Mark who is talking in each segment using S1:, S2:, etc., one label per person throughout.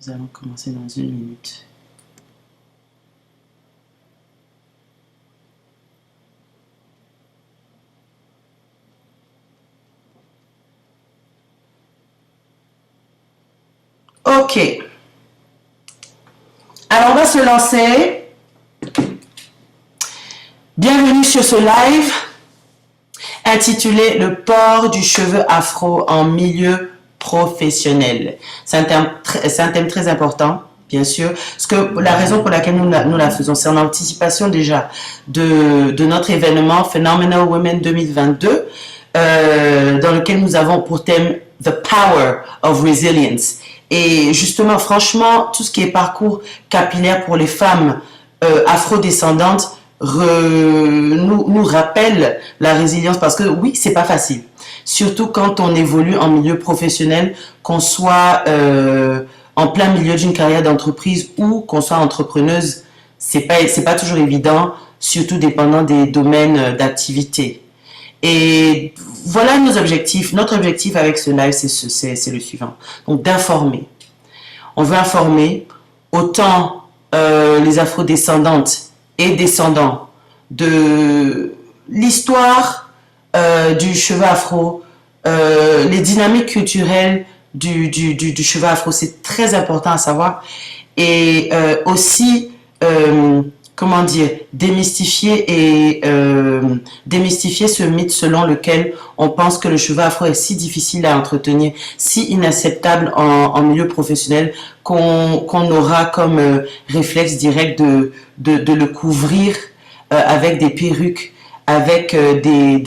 S1: Nous allons commencer dans 1 minute. Ok. Alors, on va se lancer. Bienvenue sur ce live intitulé « Le port du cheveu afro en milieu professionnel ». C'est un thème très important, bien sûr. Parce que la raison pour laquelle nous la faisons, c'est en anticipation déjà de notre événement Phenomenal Women 2022, dans lequel nous avons pour thème « The Power of Resilience ». Et justement, franchement, tout ce qui est parcours capillaire pour les femmes afrodescendantes nous rappelle la résilience, parce que oui, c'est pas facile. Surtout quand on évolue en milieu professionnel, qu'on soit en plein milieu d'une carrière d'entreprise ou qu'on soit entrepreneuse, c'est pas toujours évident, surtout dépendant des domaines d'activité. Et voilà nos objectifs. Notre objectif avec ce live, c'est le suivant. Donc, d'informer. On veut informer autant les afrodescendantes et descendants de l'histoire du cheveu afro, les dynamiques culturelles du cheveu afro. C'est très important à savoir. Et aussi... comment dire, démystifier ce mythe selon lequel on pense que le cheveu afro est si difficile à entretenir, si inacceptable en milieu professionnel, qu'on aura comme réflexe direct de le couvrir avec des perruques, avec des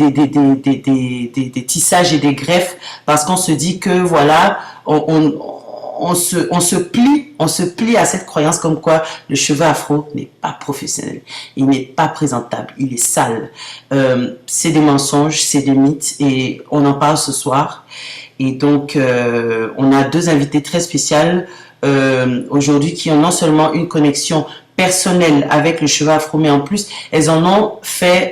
S1: tissages et des greffes, parce qu'on se dit que voilà, on se plie à cette croyance comme quoi le cheveu afro n'est pas professionnel, il n'est pas présentable, il est sale. C'est des mensonges, c'est des mythes, et on en parle ce soir. Et donc, on a 2 invités très spéciales aujourd'hui qui ont non seulement une connexion personnelle avec le cheveu afro, mais en plus, elles en ont fait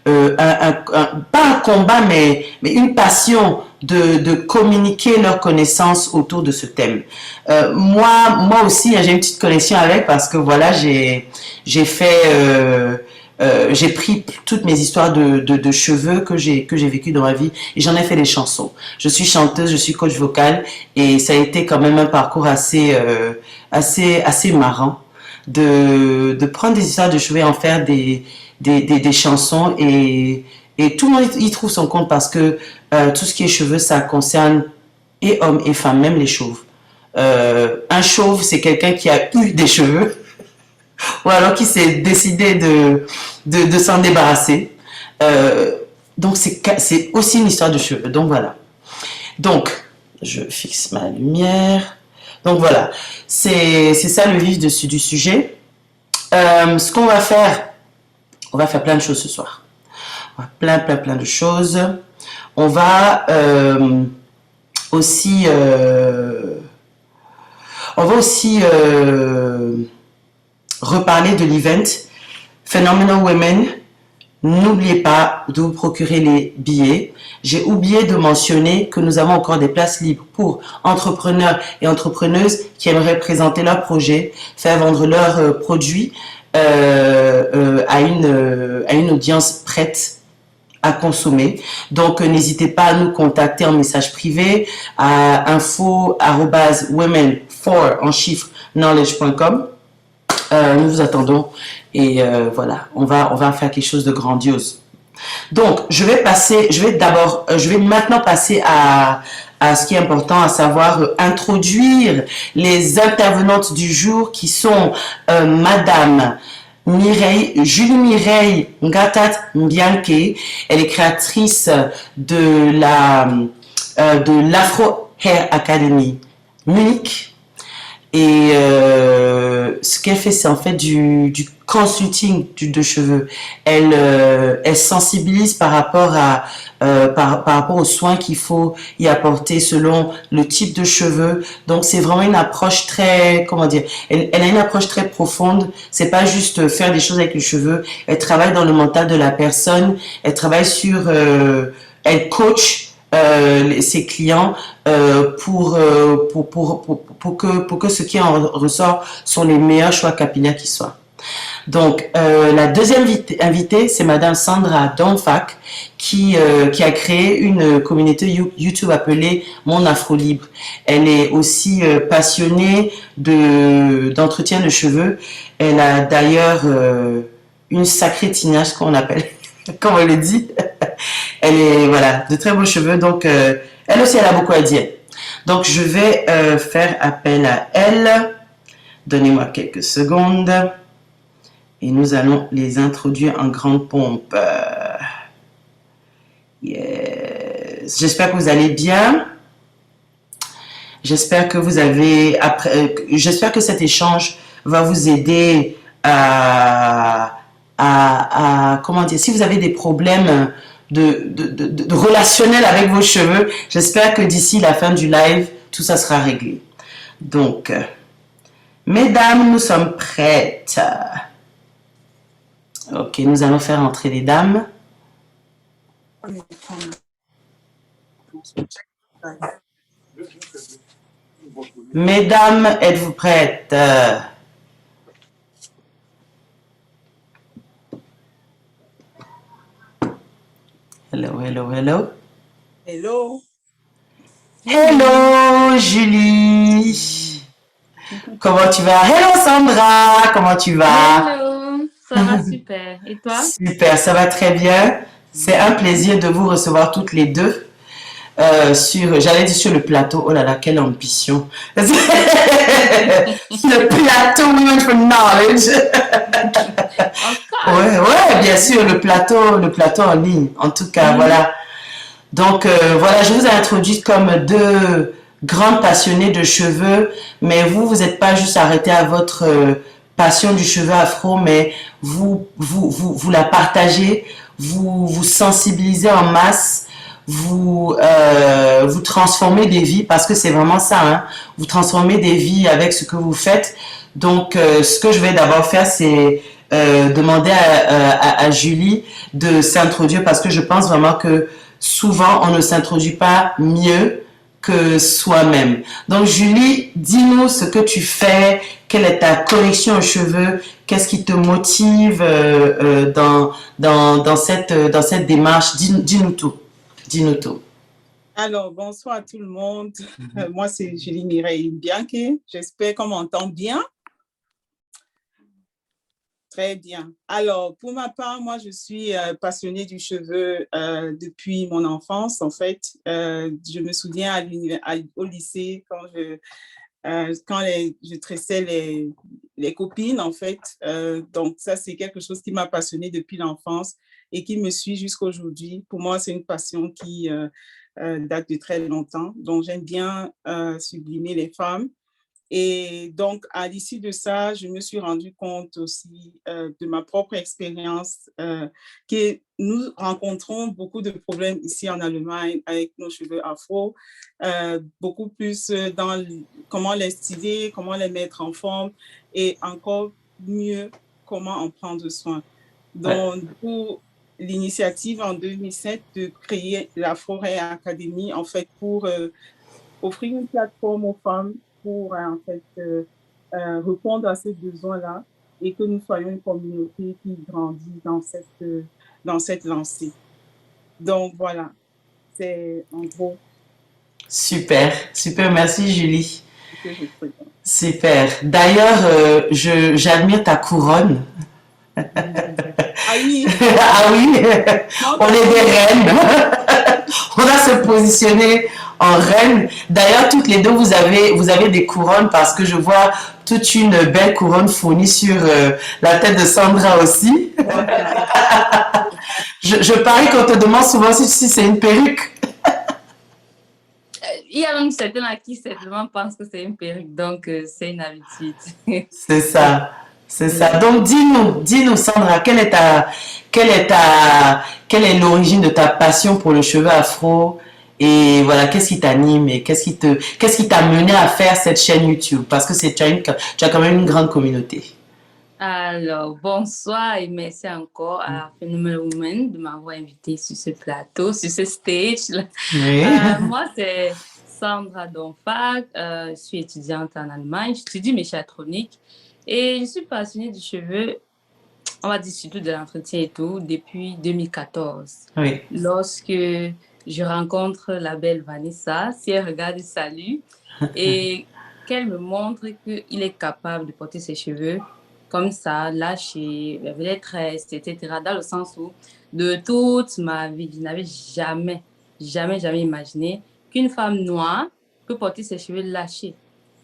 S1: pas un combat, mais une passion de communiquer leurs connaissances autour de ce thème. Moi aussi, j'ai une petite connexion avec, parce que voilà, j'ai pris toutes mes histoires de cheveux que j'ai vécues dans ma vie, et j'en ai fait des chansons. Je suis chanteuse, je suis coach vocal, et ça a été quand même un parcours assez marrant de prendre des histoires de cheveux et en faire des chansons, et tout le monde y trouve son compte, parce que tout ce qui est cheveux, ça concerne et hommes et femmes, même les chauves. Un chauve, c'est quelqu'un qui a eu des cheveux ou alors qui s'est décidé de s'en débarrasser. Donc c'est aussi une histoire de cheveux. Donc voilà. Donc, je fixe ma lumière. Donc voilà, c'est ça le vif du sujet. Ce qu'on va faire, on va faire plein de choses ce soir. Plein de choses. On va aussi reparler de l'event Phenomenal Women. N'oubliez pas de vous procurer les billets. J'ai oublié de mentionner que nous avons encore des places libres pour entrepreneurs et entrepreneuses qui aimeraient présenter leur projet, faire vendre leurs produits à une audience prête à consommer. Donc, n'hésitez pas à nous contacter en message privé à info@women4 en chiffres knowledge.com. Nous vous attendons, et voilà, on va faire quelque chose de grandiose. Donc, je vais maintenant passer à ce qui est important, à savoir introduire les intervenantes du jour, qui sont Madame Julie Mireille Ngatat Mbianke. Elle est créatrice de l'Afro Hair Academy Munich. Et ce qu'elle fait, c'est en fait du consulting de cheveux. Elle sensibilise par rapport aux soins qu'il faut y apporter selon le type de cheveux. Donc c'est vraiment une approche très, comment dire, elle a une approche très profonde. C'est pas juste faire des choses avec les cheveux. Elle travaille dans le mental de la personne. Elle travaille elle coach ses clients pour pour que ce qui en ressort sont les meilleurs choix capillaires qui soient. Donc, la deuxième invitée, c'est Madame Sandra Donfac, qui a créé une communauté YouTube appelée Mon Afro Libre. Elle est aussi passionnée d'entretien de cheveux. Elle a d'ailleurs une sacrée tinache, qu'on appelle, comme on le dit. Elle est, voilà, de très beaux cheveux. Donc, elle aussi, elle a beaucoup à dire. Donc, je vais faire appel à elle. Donnez-moi quelques secondes. Et nous allons les introduire en grande pompe. Yes. J'espère que vous allez bien. J'espère que vous avez j'espère que cet échange va vous aider comment dire, si vous avez des problèmes de relationnel avec vos cheveux, j'espère que d'ici la fin du live, tout ça sera réglé. Donc, mesdames, nous sommes prêtes. Ok, nous allons faire entrer les dames. Mesdames, êtes-vous prêtes? Hello, hello, hello.
S2: Hello.
S1: Hello, Julie. Comment tu vas? Hello, Sandra. Comment tu vas?
S3: Hello, ça va super. Et toi?
S1: Super, ça va très bien. C'est un plaisir de vous recevoir toutes les deux. J'allais dire sur le plateau. Oh là là, quelle ambition. Le plateau Women for Knowledge. Ouais, bien sûr, le plateau en ligne. En tout cas, voilà. Donc, voilà, je vous ai introduit comme deux grandes passionnées de cheveux, mais vous n'êtes pas juste arrêté à votre passion du cheveu afro, mais vous la partagez, vous sensibilisez en masse, vous transformez des vies, parce que c'est vraiment ça, hein, vous transformez des vies avec ce que vous faites. Donc, ce que je vais d'abord faire, c'est demander à Julie de s'introduire, parce que je pense vraiment que souvent, on ne s'introduit pas mieux que soi-même. Donc, Julie, dis-nous ce que tu fais, quelle est ta connexion aux cheveux, qu'est-ce qui te motive dans cette démarche. Dis-nous tout. Dis-nous tout.
S2: Alors, bonsoir à tout le monde. Moi, c'est Julie Mireille Bianchi. J'espère qu'on m'entend bien. Très bien. Alors, pour ma part, moi, je suis passionnée du cheveu depuis mon enfance, en fait. Je me souviens au lycée, quand je tressais les copines, en fait. Donc, ça, c'est quelque chose qui m'a passionnée depuis l'enfance et qui me suit jusqu'à aujourd'hui. Pour moi, c'est une passion qui date de très longtemps. Donc, j'aime bien sublimer les femmes. Et donc, à l'issue de ça, je me suis rendu compte aussi de ma propre expérience que nous rencontrons beaucoup de problèmes ici en Allemagne avec nos cheveux afro, beaucoup plus dans comment les styler, comment les mettre en forme et encore mieux, comment en prendre soin. Donc, pour l'initiative en 2007 de créer l'Afro Hair Academy, en fait, pour offrir une plateforme aux femmes pour en fait répondre à ces besoins-là et que nous soyons une communauté qui grandit dans cette lancée. Donc voilà, c'est en gros.
S1: Super, super, merci Julie. Super. D'ailleurs, j'admire ta couronne.
S2: Ah oui.
S1: Ah oui, on est des reines. On va se positionner en reine. D'ailleurs, toutes les deux, vous avez des couronnes parce que je vois toute une belle couronne fournie sur la tête de Sandra aussi. Je parie qu'on te demande souvent si c'est une perruque.
S3: Il y a même certains à qui certainement pensent que c'est une perruque, donc c'est une habitude.
S1: C'est ça. C'est ça. Donc, dis-nous, Sandra, quelle est l'origine de ta passion pour le cheveu afro? Et voilà, qu'est-ce qui t'anime et qu'est-ce qui t'a mené à faire cette chaîne YouTube? Parce que tu as quand même une grande communauté.
S3: Alors, bonsoir et merci encore à Phenomenal Woman de m'avoir invité sur ce plateau, sur ce stage.
S1: Oui.
S3: Moi, c'est Sandra Donfag, je suis étudiante en Allemagne, j'étudie méchatronique et je suis passionnée du cheveu, on va dire surtout de l'entretien et tout, depuis 2014.
S1: Oui.
S3: Lorsque je rencontre la belle Vanessa, si elle regarde, salue, et qu'elle me montre qu'il est capable de porter ses cheveux comme ça, lâchés, avec les tresses, etc., dans le sens où, de toute ma vie, je n'avais jamais imaginé qu'une femme noire peut porter ses cheveux lâchés.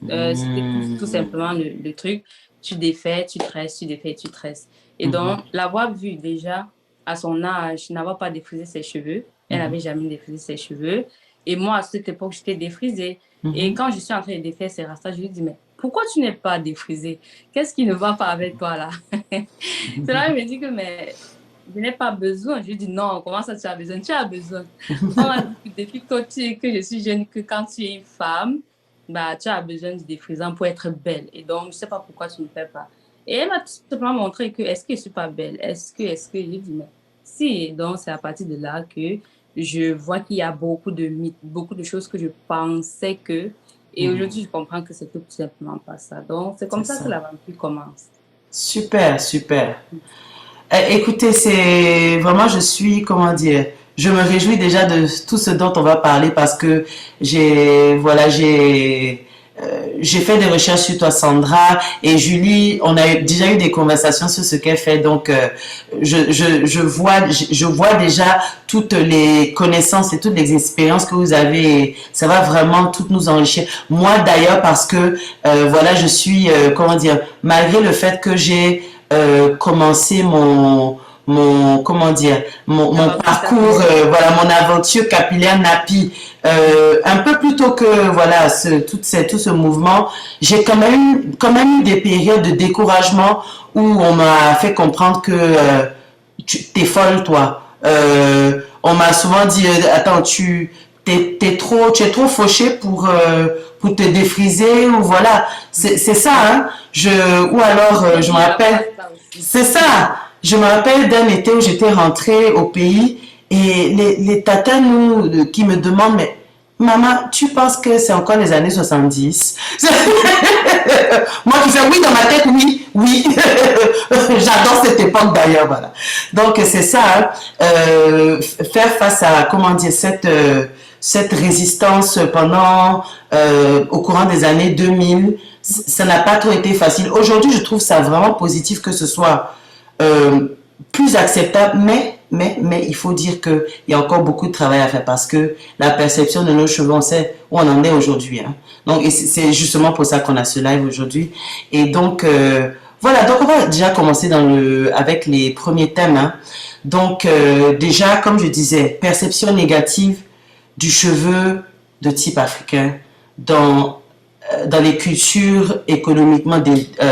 S3: C'était tout simplement le truc. Tu défais, tu tresses, tu défais, tu tresses. Et donc, l'avoir vue déjà à son âge, n'avoir pas défrisé ses cheveux, elle n'avait jamais défrisé ses cheveux. Et moi, à cette époque, j'étais défrisée. Et quand je suis en train de défaire ses rastas, je lui dis, mais pourquoi tu n'es pas défrisée? Qu'est-ce qui ne va pas avec toi là? C'est là, il me dit que, mais je n'ai pas besoin. Je lui dis, non, comment ça tu as besoin? Tu as besoin. On m'a dit depuis que je suis jeune, que quand tu es une femme, bah, tu as besoin de défrisant pour être belle. Et donc, je ne sais pas pourquoi tu ne le fais pas. Et elle m'a tout simplement montré que, est-ce que je ne suis pas belle? Est-ce que, je lui dis, mais si. Et donc, c'est à partir de là que je vois qu'il y a beaucoup de mythes, beaucoup de choses que je pensais que. Et aujourd'hui, je comprends que c'est tout simplement pas ça. Donc, c'est comme ça que l'aventure commence.
S1: Super, super. Écoutez, c'est vraiment, je me réjouis déjà de tout ce dont on va parler parce que j'ai fait des recherches sur toi, Sandra, et Julie, on a déjà eu des conversations sur ce qu'elle fait, donc je vois déjà toutes les connaissances et toutes les expériences que vous avez. Ça va vraiment tout nous enrichir. Moi d'ailleurs, parce que je suis malgré le fait que j'ai commencé mon parcours, mon aventure capillaire nappy, un peu plus tôt que tout ce mouvement, j'ai quand même eu des périodes de découragement où on m'a fait comprendre que tu t'es folle toi. On m'a souvent dit attends, tu es trop fauchée pour te défriser, ou voilà, c'est ça, hein. Je me rappelle, c'est ça. Je me rappelle d'un été où j'étais rentrée au pays et les tatas qui me demandent, mais maman, tu penses que c'est encore les années 70? Moi qui fais oui dans ma tête, oui. J'adore cette époque d'ailleurs, voilà. Donc c'est ça, hein, faire face à, cette résistance pendant, au courant des années 2000, ça n'a pas trop été facile. Aujourd'hui, je trouve ça vraiment positif que ce soit plus acceptable, mais il faut dire qu'il y a encore beaucoup de travail à faire parce que la perception de nos cheveux, on sait où on en est aujourd'hui, hein. Donc c'est justement pour ça qu'on a ce live aujourd'hui. Et donc voilà, donc on va déjà commencer avec les premiers thèmes, hein. Donc déjà, comme je disais, perception négative du cheveu de type africain dans les cultures économiquement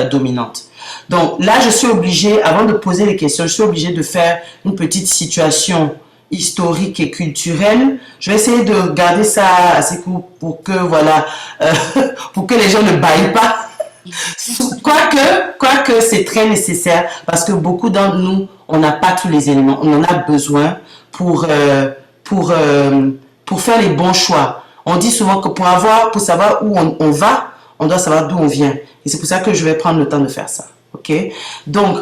S1: dominantes. Donc là, je suis obligée, avant de poser les questions, je suis obligée de faire une petite situation historique et culturelle. Je vais essayer de garder ça assez court pour que, pour que les gens ne baillent pas. Quoique c'est très nécessaire parce que beaucoup d'entre nous, on n'a pas tous les éléments. On en a besoin pour faire les bons choix. On dit souvent que pour savoir où on va, on doit savoir d'où on vient. Et c'est pour ça que je vais prendre le temps de faire ça. Ok? Donc,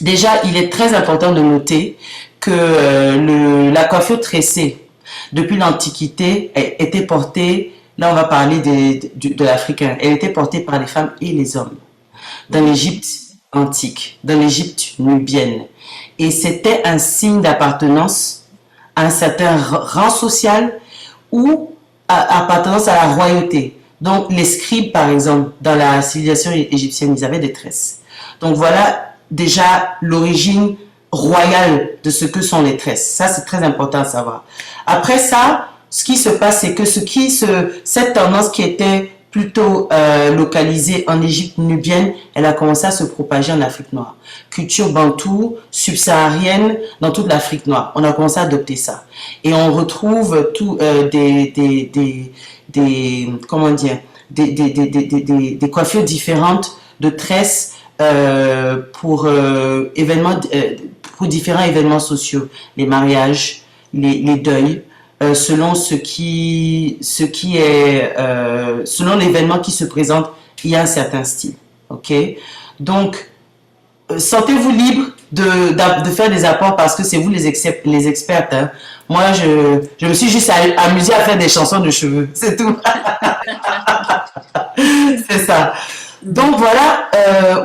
S1: déjà, il est très important de noter que la coiffure tressée, depuis l'Antiquité, était portée, là on va parler de l'Africain, elle était portée par les femmes et les hommes. Dans l'Égypte antique, dans l'Égypte nubienne. Et c'était un signe d'appartenance à un certain rang social ou appartenance à la royauté. Donc, les scribes, par exemple, dans la civilisation égyptienne, ils avaient des tresses. Donc, voilà déjà l'origine royale de ce que sont les tresses. Ça, c'est très important à savoir. Après ça, ce qui se passe, c'est que cette tendance qui était plutôt localisée en Égypte nubienne, elle a commencé à se propager en Afrique noire. Culture bantoue, subsaharienne, dans toute l'Afrique noire. On a commencé à adopter ça. Et on retrouve des coiffures différentes de tresses pour différents événements sociaux, les mariages, les deuils, selon selon l'événement qui se présente, il y a un certain style. Ok? Donc, sentez-vous libre de faire des apports parce que c'est vous les expertes. Hein. Moi, je me suis juste amusée à faire des chansons de cheveux. C'est tout. C'est ça. Donc, voilà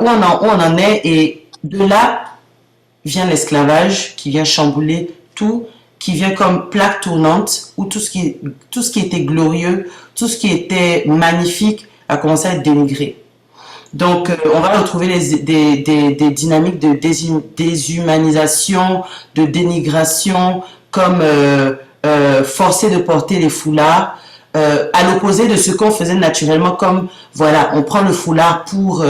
S1: où on en est. Et de là vient l'esclavage qui vient chambouler tout, qui vient comme plaque tournante où tout ce qui était glorieux, tout ce qui était magnifique a commencé à être dénigré. Donc, on va retrouver des dynamiques de déshumanisation, de dénigration, comme forcer de porter les foulards, à l'opposé de ce qu'on faisait naturellement, comme, voilà, on prend le foulard pour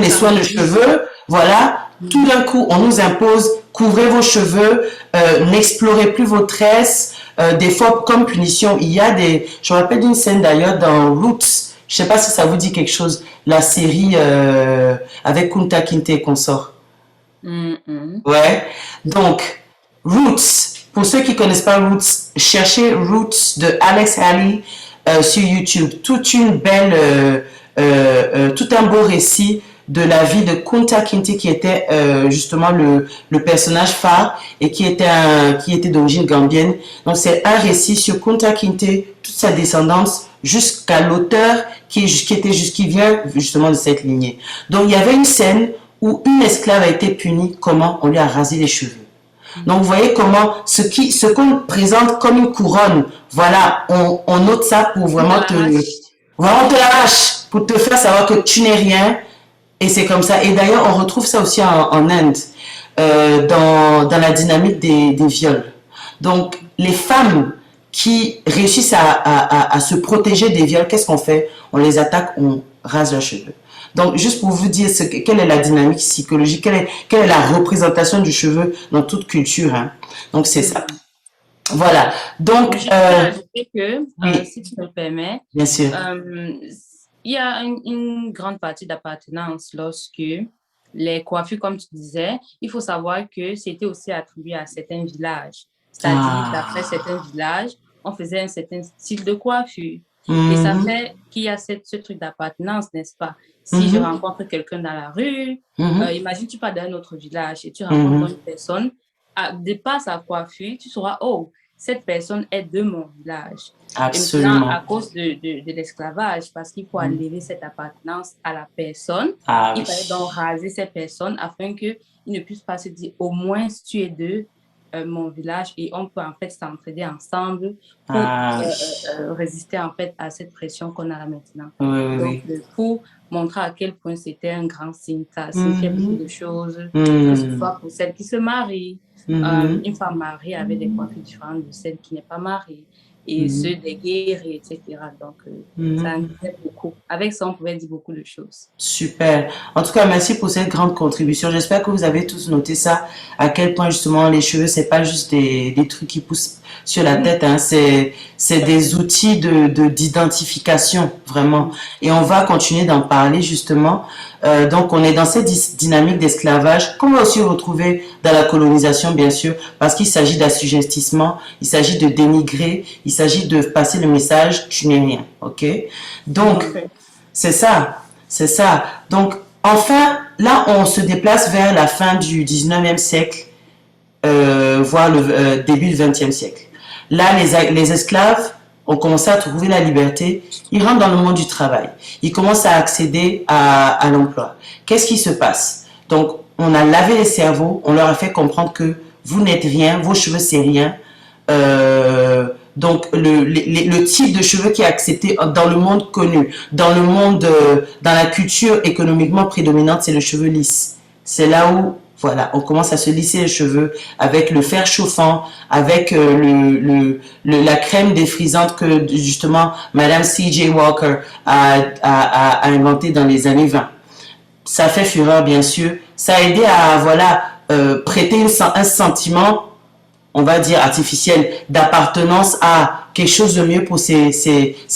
S1: les soins de cheveux, voilà. Tout d'un coup, on nous impose, couvrez vos cheveux, n'explorez plus vos tresses. Des fois, comme punition, il y a je me rappelle d'une scène d'ailleurs dans Roots. Je sais pas si ça vous dit quelque chose, la série avec Kunta Kinte et consort. Ouais. Donc, Roots, pour ceux qui connaissent pas Roots, cherchez Roots de Alex Haley sur YouTube. Tout un beau récit de la vie de Kunta Kinte qui était justement le personnage phare et qui était d'origine gambienne. Donc c'est un récit sur Kunta Kinte, toute sa descendance jusqu'à l'auteur qui vient justement de cette lignée. Donc il y avait une scène où une esclave a été punie, comment on lui a rasé les cheveux. Donc vous voyez comment ce qu'on présente comme une couronne, voilà, on note ça pour vraiment te l'arrache, pour te faire savoir que tu n'es rien. Et c'est comme ça. Et d'ailleurs, on retrouve ça aussi en Inde, dans la dynamique des viols. Donc, les femmes qui réussissent à se protéger des viols, qu'est-ce qu'on fait? On les attaque, on rase leurs cheveux. Donc, juste pour vous dire quelle est la dynamique psychologique, quelle est la représentation du cheveu dans toute culture. Hein. Donc, c'est ça. Voilà. Donc,
S3: je peux ajouter que,
S1: oui.
S3: si tu me le permets,
S1: Bien sûr.
S3: il y a une grande partie d'appartenance lorsque les coiffures, comme tu disais, il faut savoir que c'était aussi attribué à certains villages. C'est-à-dire qu'après certains villages, on faisait un certain style de coiffure. Et ça fait qu'il y a ce truc d'appartenance, n'est-ce pas? Si je rencontre quelqu'un dans la rue, imagine tu pars d'un autre village et tu rencontres une personne, de par sa coiffure, tu sauras, oh, cette personne est de mon village.
S1: Absolument.
S3: Et maintenant, à cause de l'esclavage, parce qu'il faut enlever cette appartenance à la personne, il fallait donc raser cette personne afin qu'il ne puisse pas se dire, au moins, tu es de mon village, et on peut en fait s'entraider ensemble pour résister en fait à cette pression qu'on a là maintenant. Donc, pour montrer à quel point c'était un grand signe, ça signifiait beaucoup de choses, que ce soit pour celles qui se marient. Une femme mariée avait des coiffures différentes de celle qui n'est pas mariée, et ceux des guerriers, etc. Donc, ça en disait beaucoup. Avec ça, on pouvait dire beaucoup de choses.
S1: Super. En tout cas, merci pour cette grande contribution. J'espère que vous avez tous noté ça, à quel point justement les cheveux, c'est pas juste des trucs qui poussent sur la tête, hein. C'est des outils d'identification, vraiment. Et on va continuer d'en parler justement. Donc, on est dans cette dynamique d'esclavage qu'on va aussi retrouver dans la colonisation, bien sûr, parce qu'il s'agit d'assujettissement, il s'agit de dénigrer, il s'agit de passer le message, tu n'es rien, ok? Donc, c'est ça, c'est ça. Donc, enfin, là, on se déplace vers la fin du 19e siècle, voire le début du 20e siècle. Là, les esclaves ont commencé à trouver la liberté, ils rentrent dans le monde du travail, ils commencent à accéder à l'emploi. Qu'est-ce qui se passe? Donc, on a lavé les cerveaux, on leur a fait comprendre que vous n'êtes rien, vos cheveux c'est rien. Donc, le type de cheveux qui est accepté dans le monde connu, dans le monde, dans la culture économiquement prédominante, c'est le cheveu lisse. C'est là où, voilà, on commence à se lisser les cheveux avec le fer chauffant, avec la crème défrisante que justement Madame C.J. Walker a inventé dans les années 20. Ça fait fureur, bien sûr. Ça a aidé à, voilà, prêter un sentiment, on va dire artificiel, d'appartenance à quelque chose de mieux pour ces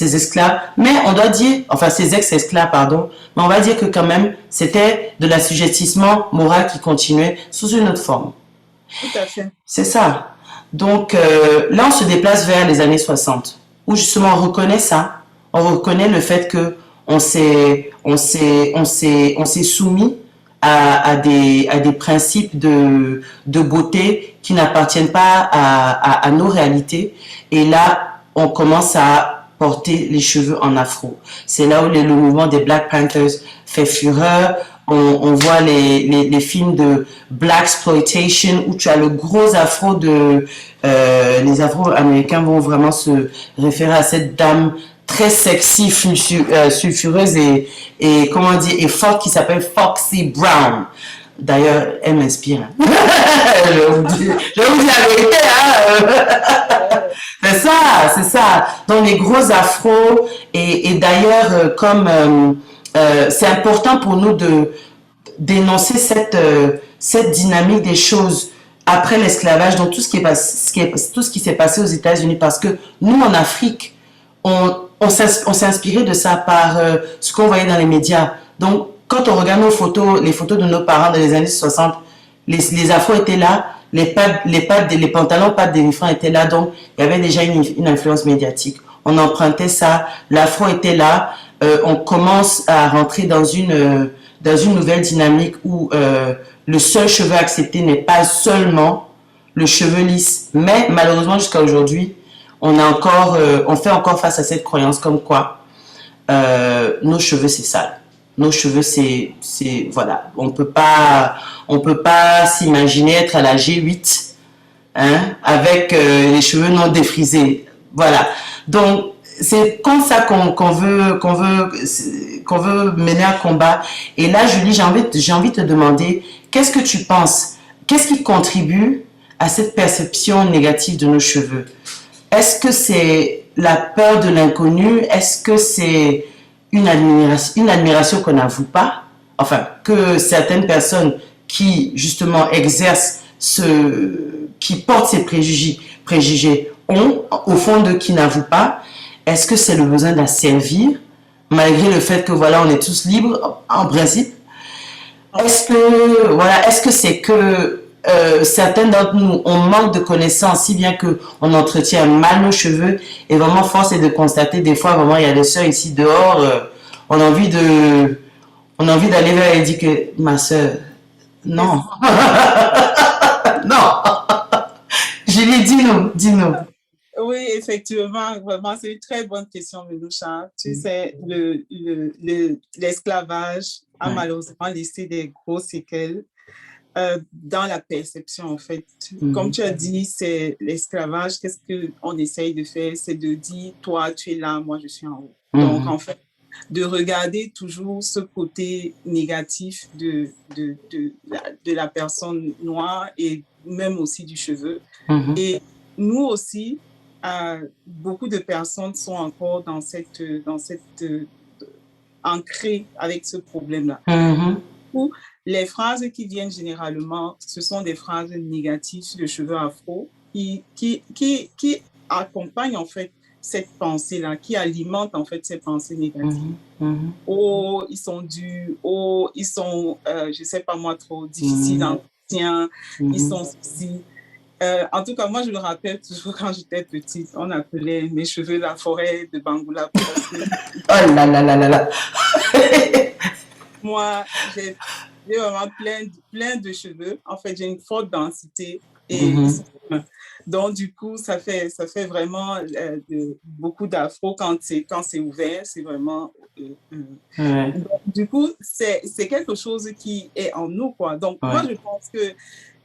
S1: esclaves. Mais on doit dire, enfin ces ex-esclaves, pardon, mais on va dire que quand même, c'était de l'assujettissement moral qui continuait sous une autre forme.
S2: Tout à fait.
S1: C'est ça. Donc là, on se déplace vers les années 60, où justement on reconnaît ça, on reconnaît le fait que on s'est soumis à des principes de beauté qui n'appartiennent pas à nos réalités. Et là, on commence à porter les cheveux en afro. C'est là où le mouvement des Black Panthers fait fureur. On voit les films de Black Exploitation où tu as le gros afro de... les afro-américains vont vraiment se référer à cette dame très sexy, sulfureuse et comment dire, et forte qui s'appelle Foxy Brown. D'ailleurs, elle m'inspire. Je vous dis la vérité. Hein. C'est ça. Donc les gros afros et d'ailleurs, comme c'est important pour nous de dénoncer cette dynamique des choses après l'esclavage, donc tout ce qui est passé, tout ce qui s'est passé aux États-Unis, parce que nous en Afrique, on s'est inspiré de ça par ce qu'on voyait dans les médias. Donc, quand on regarde nos photos, les photos de nos parents dans les années 60, les afros étaient là, les pantalons pattes d'éléphant étaient là, donc il y avait déjà une influence médiatique. On empruntait ça, l'afro était là, on commence à rentrer dans une nouvelle dynamique où le seul cheveu accepté n'est pas seulement le cheveu lisse, mais malheureusement jusqu'à aujourd'hui, on fait encore face à cette croyance comme quoi nos cheveux c'est sale. Nos cheveux voilà, on peut pas s'imaginer être à la G8 hein, avec les cheveux non défrisés. Voilà. Donc c'est comme ça qu'on veut mener un combat. Et là, Julie, j'ai envie de te demander, qu'est-ce que tu penses? Qu'est-ce qui contribue à cette perception négative de nos cheveux? Est-ce que c'est la peur de l'inconnu? Est-ce que c'est une admiration qu'on n'avoue pas? Enfin, que certaines personnes qui, justement, qui portent ces préjugés ont, au fond d'eux, qui n'avouent pas. Est-ce que c'est le besoin d'asservir, malgré le fait que, voilà, on est tous libres, en principe? Est-ce que c'est que certains d'entre nous, on manque de connaissances, si bien qu'on entretient mal nos cheveux, et vraiment force est de constater, des fois, vraiment, il y a des sœurs ici dehors, on a envie d'aller vers elle et dire que, ma sœur, non. Non. Julie, dis-nous.
S2: Oui, effectivement, vraiment, c'est une très bonne question, Menoucha. Tu sais, l'esclavage a malheureusement laissé des grosses séquelles dans la perception, en fait. Comme tu as dit, c'est l'esclavage. Qu'est-ce qu'on essaye de faire? C'est de dire, toi, tu es là, moi, je suis en haut. Donc, en fait, de regarder toujours ce côté négatif de la personne noire et même aussi du cheveu. Et nous aussi, beaucoup de personnes sont encore dans cette ancrées avec ce problème-là. Les phrases qui viennent généralement, ce sont des phrases négatives sur le cheveu afro qui accompagnent en fait cette pensée-là, qui alimente en fait ces pensées négatives. Oh, ils sont durs, oh, ils sont, je sais pas moi, trop difficiles d'entretien, ils sont ceci. En tout cas, moi, je me rappelle toujours quand j'étais petite, on appelait mes cheveux la forêt de Bangoula.
S1: Oh là là là là là.
S2: Moi, j'ai vraiment plein de cheveux. En fait, j'ai une forte densité. Et donc, du coup, ça fait vraiment beaucoup d'afro quand c'est ouvert. C'est vraiment... donc, du coup, c'est quelque chose qui est en nous, quoi. Donc, moi, je pense que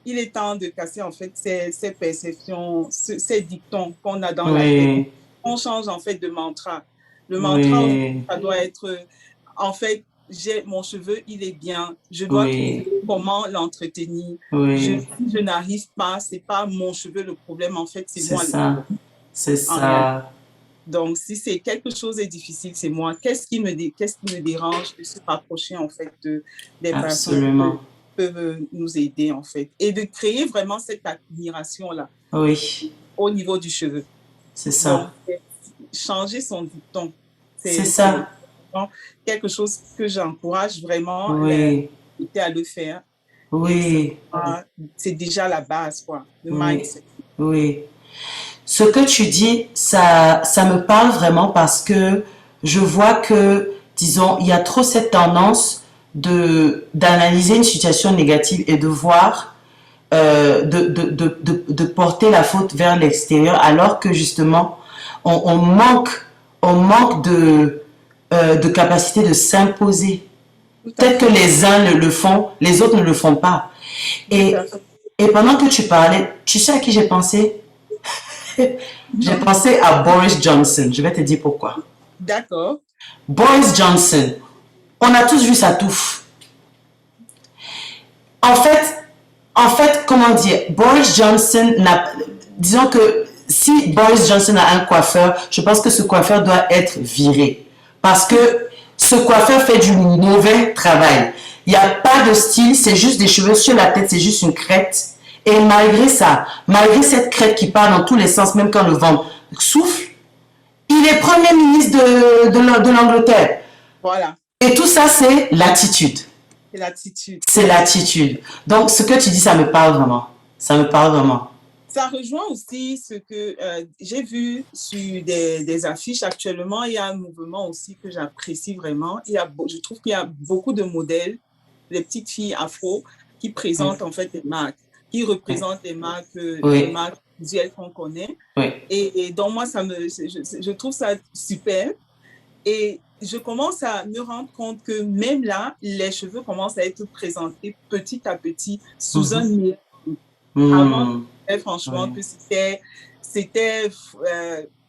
S2: il est temps de casser, en fait, ces perceptions, ces dictons qu'on a dans la tête. On change, en fait, de mantra. Le mantra, ça doit être... En fait, mon cheveu, il est bien. Je dois trouver comment l'entretenir. Si je n'arrive pas, c'est pas mon cheveu le problème, en fait, c'est moi.
S1: C'est ça.
S2: Donc, si c'est quelque chose de difficile, c'est moi. Qu'est-ce qui me dérange de se rapprocher, en fait, des personnes qui peuvent nous aider, en fait. Et de créer vraiment cette admiration-là au niveau du cheveu.
S1: C'est ça.
S2: Donc, changer son dicton.
S1: C'est ça.
S2: Quelque chose que j'encourage vraiment à le faire. C'est déjà la base, quoi, le mindset.
S1: oui. Ce que tu dis, ça me parle vraiment parce que je vois que, disons, il y a trop cette tendance d'analyser une situation négative et de voir, de porter la faute vers l'extérieur, alors que justement, on manque de capacité de s'imposer.
S2: Tout à
S1: Peut-être que
S2: fait.
S1: les uns le font, les autres ne le font pas.
S2: Tout
S1: Et,
S2: à fait.
S1: et pendant que tu parlais, tu sais à qui j'ai pensé? J'ai
S2: Non.
S1: pensé à Boris Johnson. Je vais te dire pourquoi.
S2: D'accord.
S1: Boris Johnson, on a tous vu sa touffe. En fait, comment dire, Boris Johnson disons que si Boris Johnson a un coiffeur, je pense que ce coiffeur doit être viré. Parce que ce coiffeur fait du mauvais travail. Il n'y a pas de style, c'est juste des cheveux sur la tête, c'est juste une crête. Et malgré ça, malgré cette crête qui part dans tous les sens, même quand le vent souffle, il est Premier ministre de l'Angleterre.
S2: Voilà.
S1: Et tout ça, c'est l'attitude.
S2: C'est l'attitude.
S1: C'est l'attitude. Donc, ce que tu dis, ça me parle vraiment. Ça me parle vraiment.
S2: Ça rejoint aussi ce que j'ai vu sur des affiches actuellement. Il y a un mouvement aussi que j'apprécie vraiment. Je trouve qu'il y a beaucoup de modèles, des petites filles afro qui présentent en fait des marques, qui représentent des marques, les marques visuelles qu'on connaît.
S1: Oui.
S2: Et donc, moi, je trouve ça super. Et je commence à me rendre compte que même là, les cheveux commencent à être présentés petit à petit sous un miroir. Avant, franchement, que c'était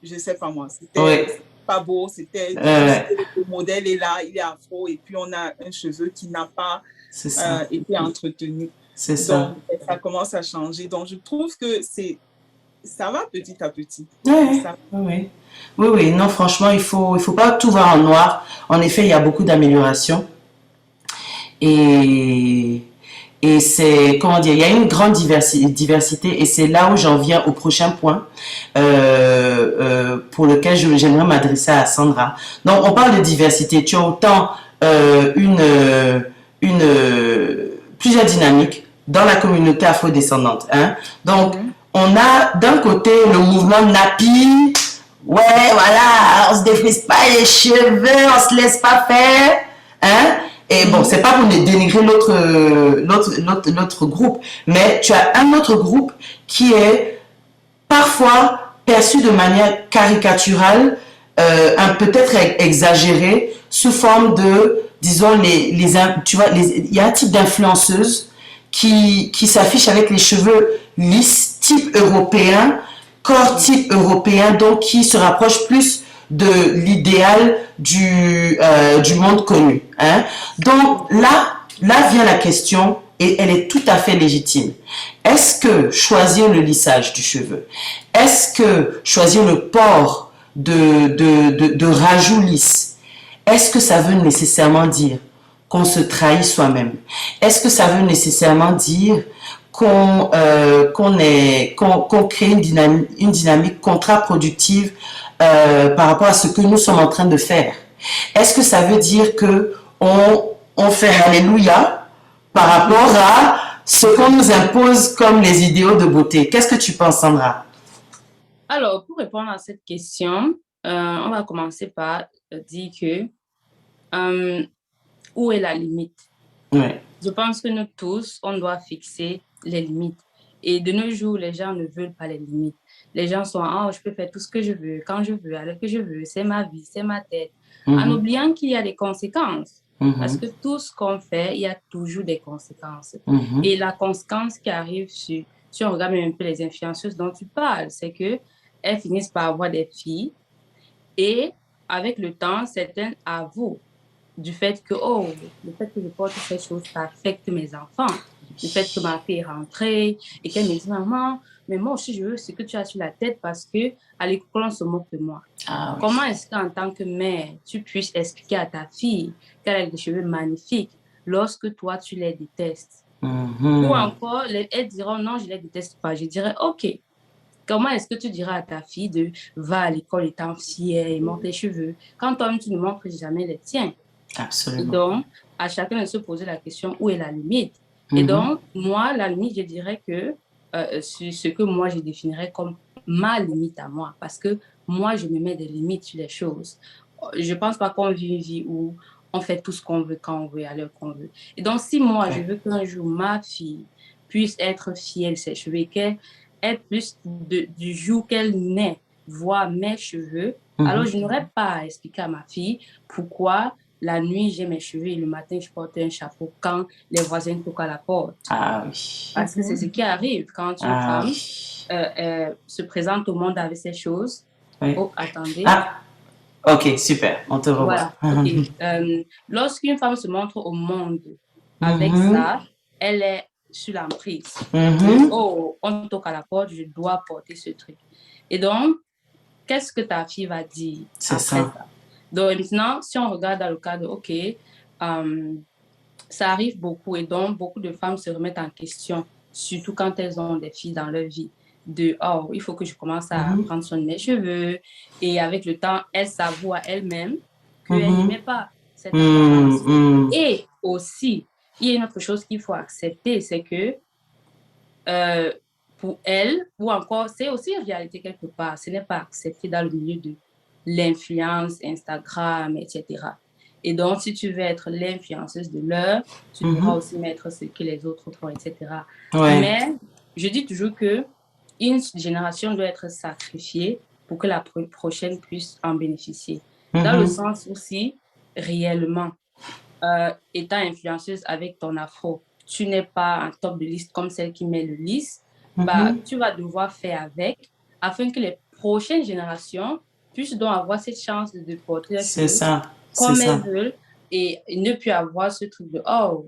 S2: je sais pas moi, c'était pas beau, c'était le modèle est là, il est afro, et puis on a un cheveu qui n'a pas été entretenu.
S1: C'est ça.
S2: Donc, ça commence à changer. Donc, je trouve que ça va petit à petit.
S1: Oui. Oui, non, franchement, il faut pas tout voir en noir. En effet, il y a beaucoup d'améliorations. Et c'est, comment dire, il y a une grande diversité et c'est là où j'en viens au prochain point pour lequel j'aimerais m'adresser à Sandra. Donc, on parle de diversité. Tu as autant plusieurs dynamiques dans la communauté afrodescendante. Hein? Donc, on a d'un côté le mouvement Napi. Ouais, voilà, on se défrise pas les cheveux, on se laisse pas faire. Hein? Et bon, c'est pas pour dénigrer l'autre groupe, mais tu as un autre groupe qui est parfois perçu de manière caricaturale, peut-être exagérée, sous forme de, disons, tu vois, il y a un type d'influenceuse qui s'affiche avec les cheveux lisses, type européen, corps type européen, donc qui se rapproche plus de l'idéal du monde connu. Hein? Donc là vient la question, et elle est tout à fait légitime. Est-ce que choisir le lissage du cheveu, est-ce que choisir le port de rajouts lisses, est-ce que ça veut nécessairement dire qu'on se trahit soi-même? Est-ce que ça veut nécessairement dire qu'on crée une dynamique contre-productive par rapport à ce que nous sommes en train de faire? Est-ce que ça veut dire que on fait alléluia par rapport à ce qu'on nous impose comme les idéaux de beauté? Qu'est-ce que tu penses, Sandra?
S3: Alors, pour répondre à cette question, on va commencer par dire que où est la limite?
S1: Ouais.
S3: Je pense que nous tous, on doit fixer les limites. Et de nos jours, les gens ne veulent pas les limites. Les gens sont, je peux faire tout ce que je veux, quand je veux, à l'heure que je veux, c'est ma vie, c'est ma tête. En oubliant qu'il y a des conséquences. Parce que tout ce qu'on fait, il y a toujours des conséquences. Et la conséquence qui arrive si on regarde même un peu les influenceuses dont tu parles, c'est qu'elles finissent par avoir des filles et avec le temps, certaines avouent du fait que, le fait que je porte ces choses, ça affecte mes enfants. Le fait que ma fille est rentrée et qu'elle me dit, maman, mais moi aussi, je veux ce que tu as sur la tête parce qu'à l'école, on se moque de moi. Ah, oui. Comment est-ce qu'en tant que mère, tu puisses expliquer à ta fille qu'elle a des cheveux magnifiques lorsque toi, tu les détestes? Ou encore, elles diront, non, je ne les déteste pas. Je dirais, OK. Comment est-ce que tu diras à ta fille de va à l'école étant fière et montre les cheveux quand toi-même, tu ne montres jamais les tiens?
S1: Absolument.
S3: Et donc, à chacun de se poser la question, où est la limite? Et donc, moi, la limite, je dirais que sur ce que moi je définirais comme ma limite à moi, parce que moi je me mets des limites sur les choses. Je pense pas qu'on vit une vie où on fait tout ce qu'on veut, quand on veut, à l'heure qu'on veut. Et donc, si moi, je veux qu'un jour, ma fille puisse être fière de ses cheveux et qu'elle puisse, du jour qu'elle naît, voir mes cheveux, alors je n'aurais pas à expliquer à ma fille pourquoi la nuit, j'ai mes cheveux et le matin, je porte un chapeau quand les voisins toquent à la porte.
S1: Ah oui.
S3: Parce que c'est ce qui arrive quand une femme se présente au monde avec ces choses.
S1: Oui.
S3: Oh, attendez.
S1: Ah, ok, super, on te revoit.
S3: Voilà, ok. Lorsqu'une femme se montre au monde avec ça, elle est sur l'emprise. Oh, on toque à la porte, je dois porter ce truc. Et donc, qu'est-ce que ta fille va dire après ça? Donc maintenant, si on regarde dans le cas de, ok, ça arrive beaucoup et donc beaucoup de femmes se remettent en question, surtout quand elles ont des filles dans leur vie. De, oh, il faut que je commence à prendre soin de mes cheveux. Et avec le temps, elle s'avoue à elle-même qu'elle n'aimait pas cette apparence. Et aussi, il y a une autre chose qu'il faut accepter, c'est que pour elle, ou encore, c'est aussi une réalité quelque part, ce n'est pas accepté dans le milieu de l'influence, Instagram, etc. Et donc, si tu veux être l'influenceuse de l'heure, tu devras aussi mettre ce que les autres font, etc. Ouais. Mais je dis toujours que une génération doit être sacrifiée pour que la prochaine puisse en bénéficier. Dans le sens aussi, réellement, étant influenceuse avec ton afro, tu n'es pas en top de liste comme celle qui met le lisse, bah, tu vas devoir faire avec afin que les prochaines générations puissent donc avoir cette chance de porter la chose comme elles veulent et ne plus avoir ce truc de « oh,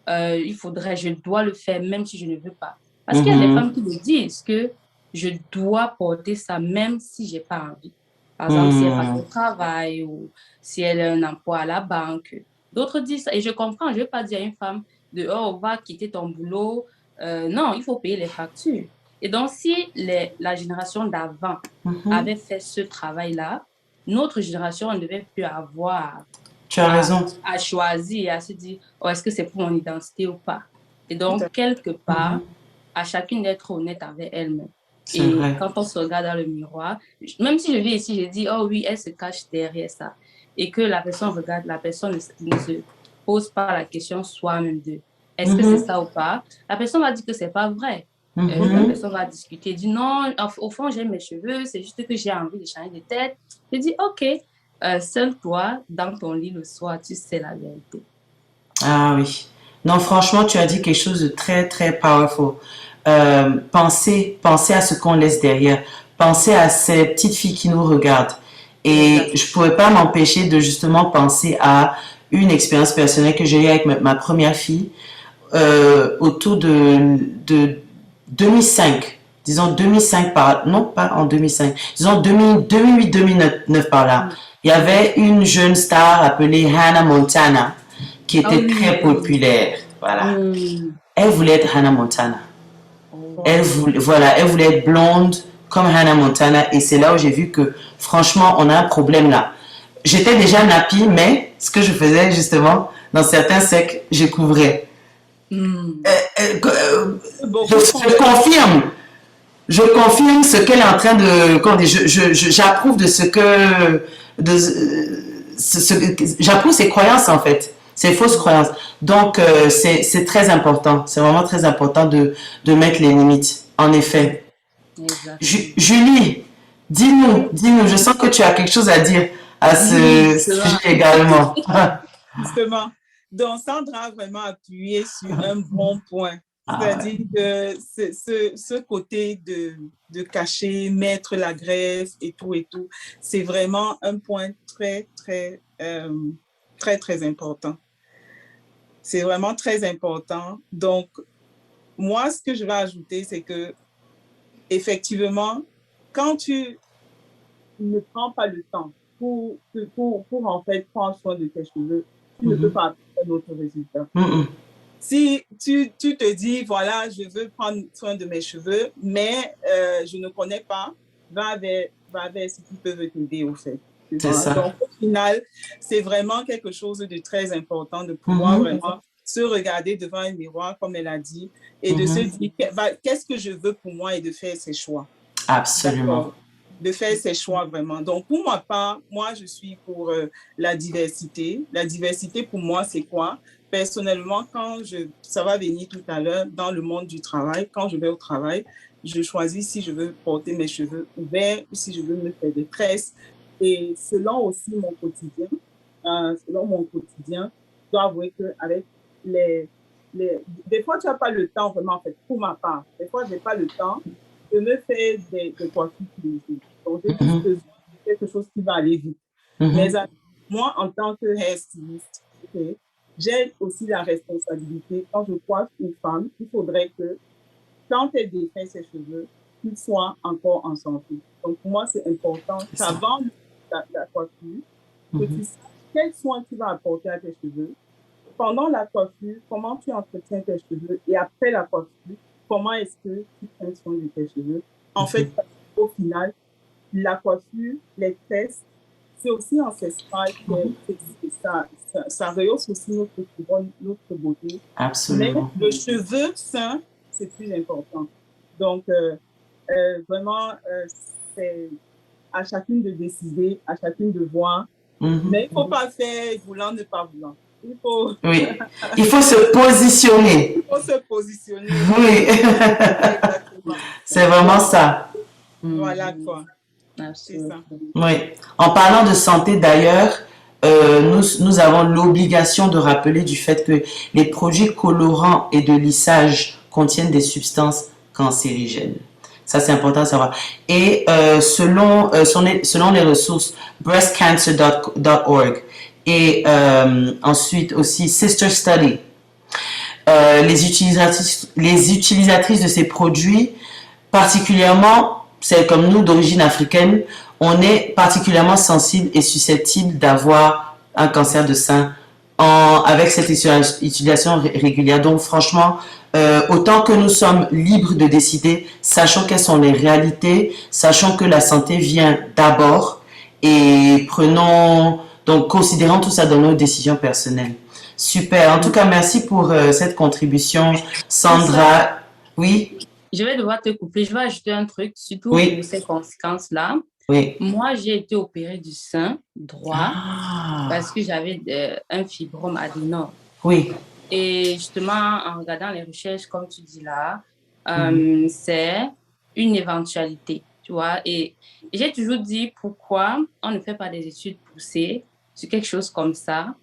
S3: il faudrait, je dois le faire même si je ne veux pas ». Parce qu'il y a des femmes qui me disent que je dois porter ça même si je n'ai pas envie. Par exemple, si elle passe au travail ou si elle a un emploi à la banque. D'autres disent ça. Et je comprends, je ne vais pas dire à une femme de « oh, on va quitter ton boulot ». Non, il faut payer les factures. Et donc, si la génération d'avant avait fait ce travail-là, notre génération ne devait plus avoir à choisir et à se dire oh, est-ce que c'est pour mon identité ou pas. Et donc, quelque part, à chacune d'être honnête avec elle-même. Et quand on se regarde dans le miroir, même si je vis ici, je dis oh oui, elle se cache derrière ça. Et que la personne regarde, la personne ne se pose pas la question soi-même de est-ce que c'est ça ou pas? La personne va dire que c'est pas vrai. La personne va discuter, dit non, au fond, j'aime mes cheveux, c'est juste que j'ai envie de changer de tête. Je dis ok, seul toi, dans ton lit le soir, tu sais la vérité.
S1: Ah oui. Non, franchement, tu as dit quelque chose de très, très powerful. Pensez à ce qu'on laisse derrière. Pensez à ces petites filles qui nous regardent. Et je ne pouvais pas m'empêcher de justement penser à une expérience personnelle que j'ai eue avec ma première fille autour de 2005. Disons 2005 non pas en 2005, disons 2008-2009 par là. Il y avait une jeune star appelée Hannah Montana qui était très populaire. Voilà. Elle voulait être Hannah Montana. Elle voulait être blonde comme Hannah Montana. Et c'est là où j'ai vu que, franchement, on a un problème là. J'étais déjà nappie, mais ce que je faisais, justement, dans certains cercles, je couvrais. Je confirme ce qu'elle est en train de... J'approuve de ce que... j'approuve ses croyances, en fait. Ces fausses croyances. Donc, c'est très important. C'est vraiment très important de mettre les limites. En effet. Julie, dis-nous. Je sens que tu as quelque chose à dire à ce sujet également.
S2: Justement. Donc, Sandra a vraiment appuyé sur un bon point. C'est-à-dire que ce côté de cacher, mettre la graisse et tout, c'est vraiment un point très, très, très, très important. C'est vraiment très important. Donc, moi, ce que je vais ajouter, c'est que, effectivement, quand tu ne prends pas le temps pour en fait prendre soin de tes cheveux, tu ne peux pas avoir un autre résultat. Si tu te dis, voilà, je veux prendre soin de mes cheveux, mais je ne connais pas, va vers ce qui peut t'aider au fait.
S1: C'est ça.
S2: Donc, au final, c'est vraiment quelque chose de très important de pouvoir vraiment se regarder devant un miroir, comme elle a dit, et de se dire qu'est-ce que je veux pour moi et de faire ses choix.
S1: Absolument.
S2: De faire ses choix vraiment. Donc, pour ma part, moi, je suis pour la diversité. La diversité, pour moi, c'est quoi? Personnellement, ça va venir tout à l'heure dans le monde du travail, quand je vais au travail, je choisis si je veux porter mes cheveux ouverts ou si je veux me faire des tresses. Et selon aussi mon quotidien, je dois avouer qu'avec des fois, tu n'as pas le temps vraiment, en fait, pour ma part. Des fois, je n'ai pas le temps de me faire des coiffures tous les jours. Donc, j'ai plus besoin de quelque chose qui va aller vite. Mais moi, en tant que hairstyliste, j'ai aussi la responsabilité. Quand je coiffe une femme, il faudrait que quand elle défait ses cheveux, qu'ils soient encore en santé. Donc, pour moi, c'est important qu'avant la coiffure, que tu saches quels soins tu vas apporter à tes cheveux. Pendant la coiffure, comment tu entretiens tes cheveux, et après la coiffure, comment est-ce que tu prends soin de tes cheveux. En fait, au final, la coiffure, les tresses, c'est aussi ancestral, ça rehausse aussi notre couronne, notre beauté.
S1: Absolument.
S2: Mais le cheveu sain, c'est plus important. Donc, vraiment, c'est à chacune de décider, à chacune de voir. Mais il ne faut pas faire voulant, ne pas voulant.
S1: Oui, il faut se positionner.
S2: Il faut se positionner.
S1: Oui, c'est vraiment ça.
S2: Voilà quoi. C'est ça.
S1: Oui, en parlant de santé d'ailleurs, nous avons l'obligation de rappeler du fait que les produits colorants et de lissage contiennent des substances cancérigènes. Ça, c'est important à savoir. Et selon les ressources breastcancer.org et ensuite aussi Sister Study, les utilisatrices de ces produits, particulièrement celles comme nous d'origine africaine, on est particulièrement sensible et susceptible d'avoir un cancer de sein avec cette utilisation régulière. Donc franchement, autant que nous sommes libres de décider, sachons quelles sont les réalités, sachons que la santé vient d'abord et considérons tout ça dans nos décisions personnelles. Super. En tout cas, merci pour cette contribution, Sandra. Oui.
S3: Je vais devoir te couper. Je vais ajouter un truc, surtout pour ces conséquences-là.
S1: Oui.
S3: Moi, j'ai été opérée du sein droit parce que j'avais un fibrome adénome.
S1: Oui.
S3: Et justement, en regardant les recherches, comme tu dis là, c'est une éventualité, tu vois. Et j'ai toujours dit pourquoi on ne fait pas des études poussées sur quelque chose comme ça,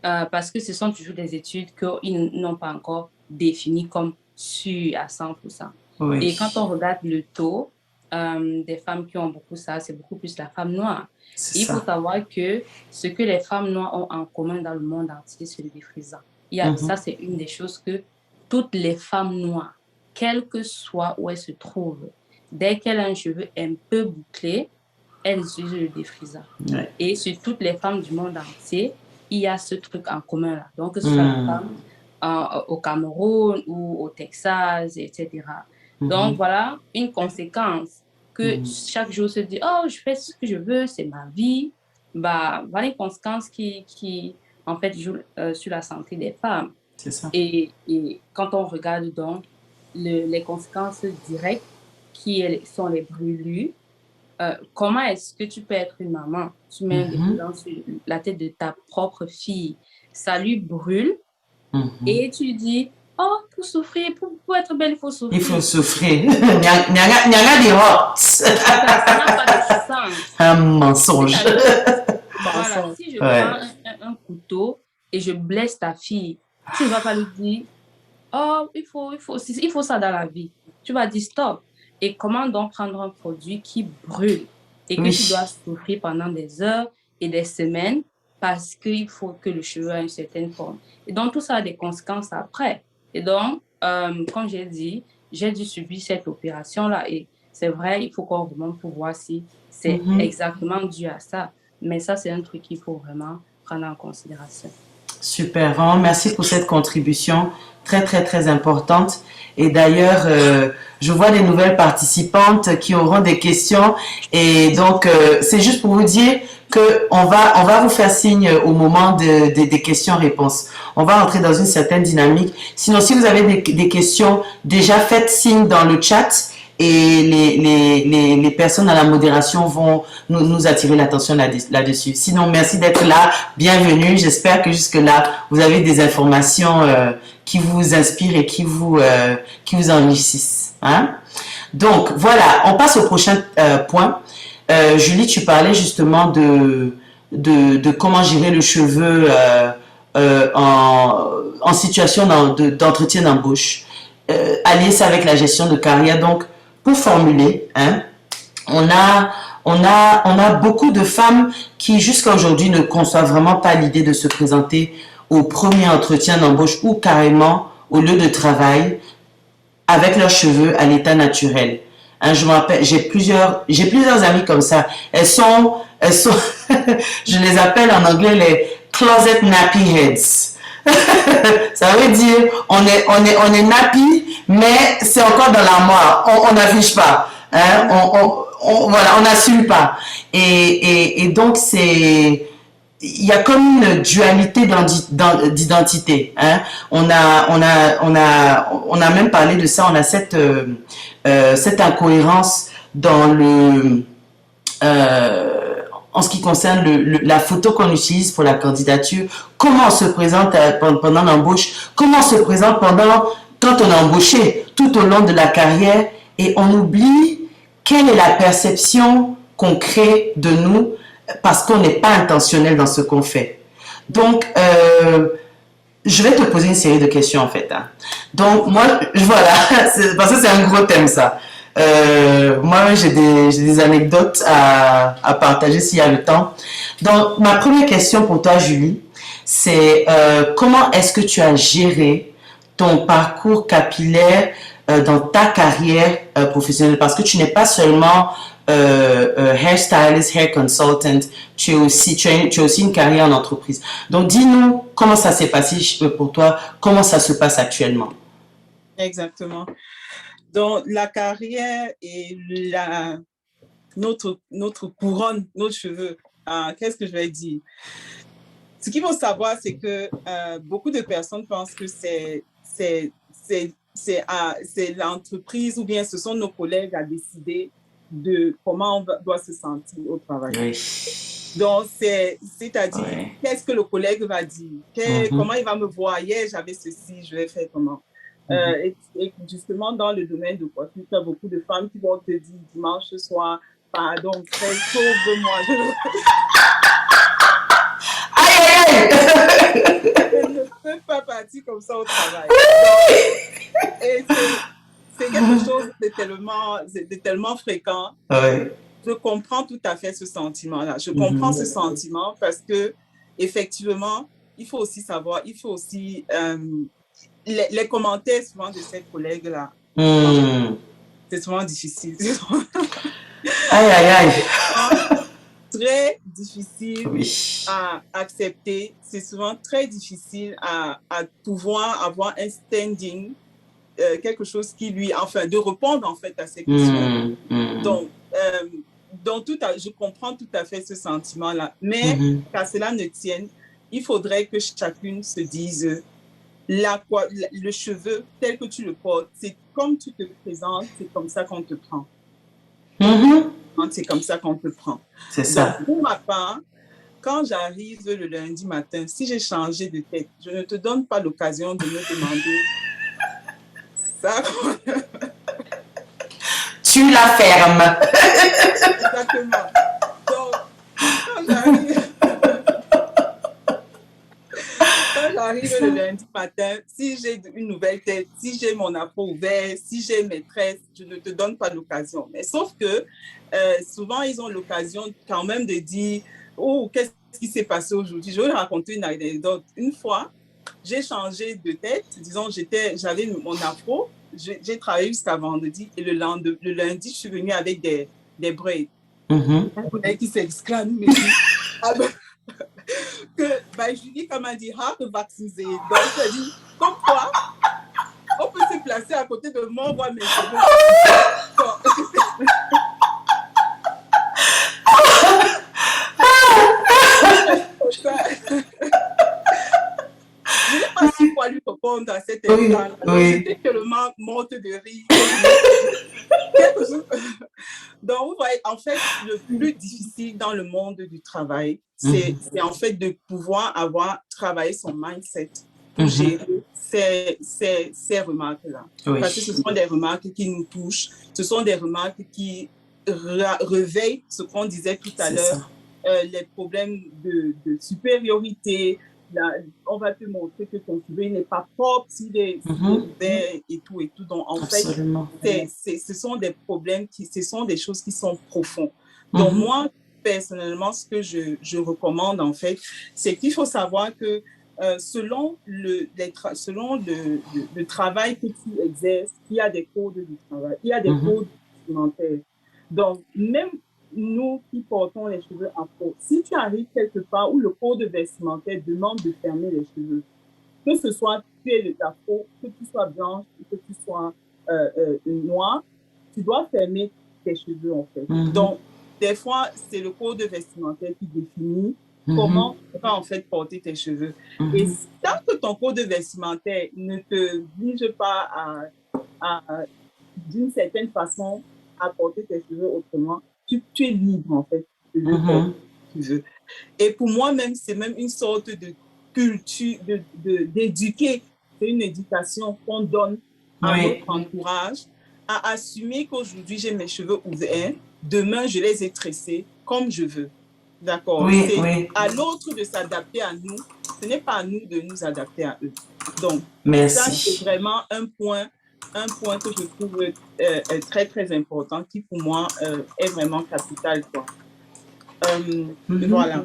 S3: parce que ce sont toujours des études qu'ils n'ont pas encore définies comme sûres à 100%. Oui. Et quand on regarde le taux des femmes qui ont beaucoup ça, c'est beaucoup plus la femme noire. Il faut savoir que ce que les femmes noires ont en commun dans le monde entier, c'est le défrisant. Ça, c'est une des choses que toutes les femmes noires, quel que soit où elles se trouvent, dès qu'elles ont un cheveu un peu bouclé, elles utilisent le défrisant. Ouais. Et sur toutes les femmes du monde entier, il y a ce truc en commun là. Donc, que ce soit les femmes au Cameroun ou au Texas, etc. Donc, voilà une conséquence que chaque jour se dit « Oh, je fais ce que je veux, c'est ma vie ». Bah, voilà une conséquence qui en fait, joue sur la santé des femmes.
S1: C'est ça.
S3: Et quand on regarde donc les conséquences directes qui sont les brûlures, comment est-ce que tu peux être une maman? Tu mets des brûlures sur la tête de ta propre fille, ça lui brûle, et tu dis, oh, pour souffrir, pour être belle, il faut souffrir.
S1: Il faut souffrir. Nyaga des rocks.
S3: Ça n'a pas de sens.
S1: Un mensonge.
S3: Voilà, si je prends un couteau et je blesse ta fille, tu ne vas pas lui dire, oh, il faut ça dans la vie. Tu vas dire stop. Et comment donc prendre un produit qui brûle et que tu dois souffrir pendant des heures et des semaines parce qu'il faut que le cheveu ait une certaine forme. Et donc, tout ça a des conséquences après. Et donc, comme j'ai dit, j'ai dû subir cette opération-là. Et c'est vrai, il faut qu'on remonte pour voir si c'est exactement dû à ça. Mais ça, c'est un truc qu'il faut vraiment prendre en considération.
S1: Super, vraiment merci pour cette contribution très, très, très importante. Et d'ailleurs, je vois des nouvelles participantes qui auront des questions. Et donc, c'est juste pour vous dire que on va vous faire signe au moment des questions-réponses. On va entrer dans une certaine dynamique. Sinon, si vous avez des questions, déjà faites signe dans le chat et les personnes à la modération vont nous attirer l'attention là-dessus. Sinon, merci d'être là. Bienvenue. J'espère que jusque-là, vous avez des informations qui vous inspirent et qui vous enrichissent. Hein? Donc, voilà. On passe au prochain point. Julie, tu parlais justement de comment gérer le cheveu en situation d'entretien d'embauche. Allier ça avec la gestion de carrière. Donc, pour formuler, hein, on a beaucoup de femmes qui jusqu'à aujourd'hui ne conçoivent vraiment pas l'idée de se présenter au premier entretien d'embauche ou carrément au lieu de travail avec leurs cheveux à l'état naturel. Hein, je me rappelle, j'ai plusieurs amies comme ça. Elles sont, je les appelle en anglais les closet nappy heads. Ça veut dire, on est nappy, mais c'est encore dans l'armoire. On n'affiche pas. Hein? Voilà, on n'assume pas. Et donc, il y a comme une dualité d'identité. Hein? On a même parlé de ça. On a cette incohérence dans en ce qui concerne la photo qu'on utilise pour la candidature, comment on se présente pendant l'embauche, comment on se présente quand on est embauché, tout au long de la carrière, et on oublie quelle est la perception qu'on crée de nous parce qu'on n'est pas intentionnel dans ce qu'on fait. Donc, je vais te poser une série de questions en fait. Hein. Donc, moi, voilà, parce que c'est un gros thème ça. Moi, j'ai des anecdotes à partager s'il y a le temps. Donc, ma première question pour toi, Julie, c'est comment est-ce que tu as géré ton parcours capillaire dans ta carrière professionnelle? Parce que tu n'es pas seulement hairstylist, hair consultant, tu as aussi une carrière en entreprise. Donc, dis-nous comment ça s'est passé pour toi, comment ça se passe actuellement.
S2: Exactement. Donc, la carrière et notre couronne, nos cheveux, qu'est-ce que je vais dire? Ce qu'il faut savoir, c'est que beaucoup de personnes pensent que c'est l'entreprise ou bien ce sont nos collègues à décider de comment on doit se sentir au travail. Oui. Donc, c'est-à-dire, oui. Qu'est-ce que le collègue va dire? Comment il va me voir? Hier, j'avais ceci, je vais faire comment? Et justement, dans le domaine de coiffure, il y a beaucoup de femmes qui vont te dire dimanche soir, pardon, sauve-moi.
S1: Aïe, aïe, aïe!
S2: Je ne peux pas partir comme ça au travail. Donc, et c'est quelque chose de tellement fréquent. Oui. Je comprends tout à fait ce sentiment-là. Je comprends ce sentiment parce que, effectivement, il faut aussi savoir, il faut aussi... les commentaires souvent de ces collègues-là, c'est souvent difficile.
S1: Aïe, aïe, aïe.
S2: Très difficile à accepter. C'est souvent très difficile à pouvoir avoir un standing, quelque chose qui lui, enfin, de répondre en fait à ces questions. Donc, je comprends tout à fait ce sentiment-là. Mais qu'à cela ne tienne, il faudrait que chacune se dise... le cheveu tel que tu le portes, c'est comme tu te présentes, c'est comme ça qu'on te prend. C'est comme ça qu'on te prend.
S1: C'est ça.
S2: Donc, pour ma part, quand j'arrive le lundi matin, si j'ai changé de tête, je ne te donne pas l'occasion de me demander ça.
S1: Tu la fermes.
S2: Exactement. Donc, quand j'arrive le lundi matin, si j'ai une nouvelle tête, si j'ai mon afro ouvert, si j'ai mes tresses, je ne te donne pas l'occasion. Mais sauf que souvent, ils ont l'occasion quand même de dire « Oh, qu'est-ce qui s'est passé aujourd'hui ?» Je vais raconter une anecdote. Une fois, j'ai changé de tête. Disons, j'avais mon afro. J'ai travaillé jusqu'à vendredi. Et le lundi, je suis venue avec des braids. Un collègue qui s'exclame, mais que Julie, comme elle dit, hâte de vacciner. Donc, elle dit, comme quoi, on peut se placer à côté de moi, voir mes cheveux. répondre à cet
S1: Oui,
S2: instant. Donc,
S1: oui.
S2: j'étais tellement morte de rire. Quelque chose- Donc, vous voyez, en fait, le plus difficile dans le monde du travail, c'est en fait de pouvoir travaillé son mindset pour gérer ces remarques-là.
S1: Oui.
S2: Parce que ce sont des remarques qui nous touchent, ce sont des remarques qui réveillent ce qu'on disait tout à l'heure, les problèmes de supériorité. Là, on va te montrer que ton cheveu n'est pas propre, s'il est ouvert et tout. Donc, en
S1: Absolument.
S2: fait, ce sont des problèmes, ce sont des choses qui sont profondes. Donc, moi, personnellement, ce que je recommande, en fait, c'est qu'il faut savoir que selon le travail que tu exerces, il y a des codes du travail, il y a des codes vestimentaires. Donc, même nous qui portons les cheveux afro, si tu arrives quelque part où le code vestimentaire demande de fermer les cheveux, que ce soit tu es afro, que tu sois blanche, que tu sois noire, tu dois fermer tes cheveux en fait. Donc, des fois, c'est le code vestimentaire qui définit comment tu vas en fait porter tes cheveux. Et tant que ton code vestimentaire ne te oblige pas d'une certaine façon à porter tes cheveux autrement, tu es libre en fait de porter tes cheveux. Et pour moi même, c'est même une sorte de culture, d'éduquer. C'est une éducation qu'on donne à notre entourage, à assumer qu'aujourd'hui j'ai mes cheveux ouverts, demain je les ai tressés comme je veux. D'accord? C'est à l'autre de s'adapter à nous, ce n'est pas à nous de nous adapter à eux. Donc, ça c'est vraiment un point que je trouve très, très important, qui pour moi est vraiment capital, quoi. Voilà.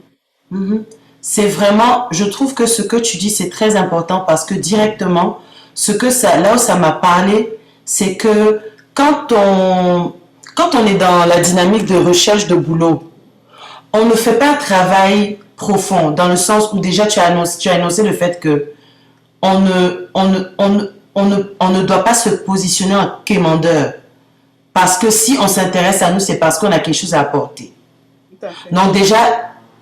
S1: C'est vraiment, je trouve que ce que tu dis, c'est très important parce que directement, là où ça m'a parlé, c'est que quand on est dans la dynamique de recherche de boulot, on ne fait pas un travail profond dans le sens où déjà tu as annoncé le fait que on ne doit pas se positionner en quémandeur. Parce que si on s'intéresse à nous, c'est parce qu'on a quelque chose à apporter. Donc déjà,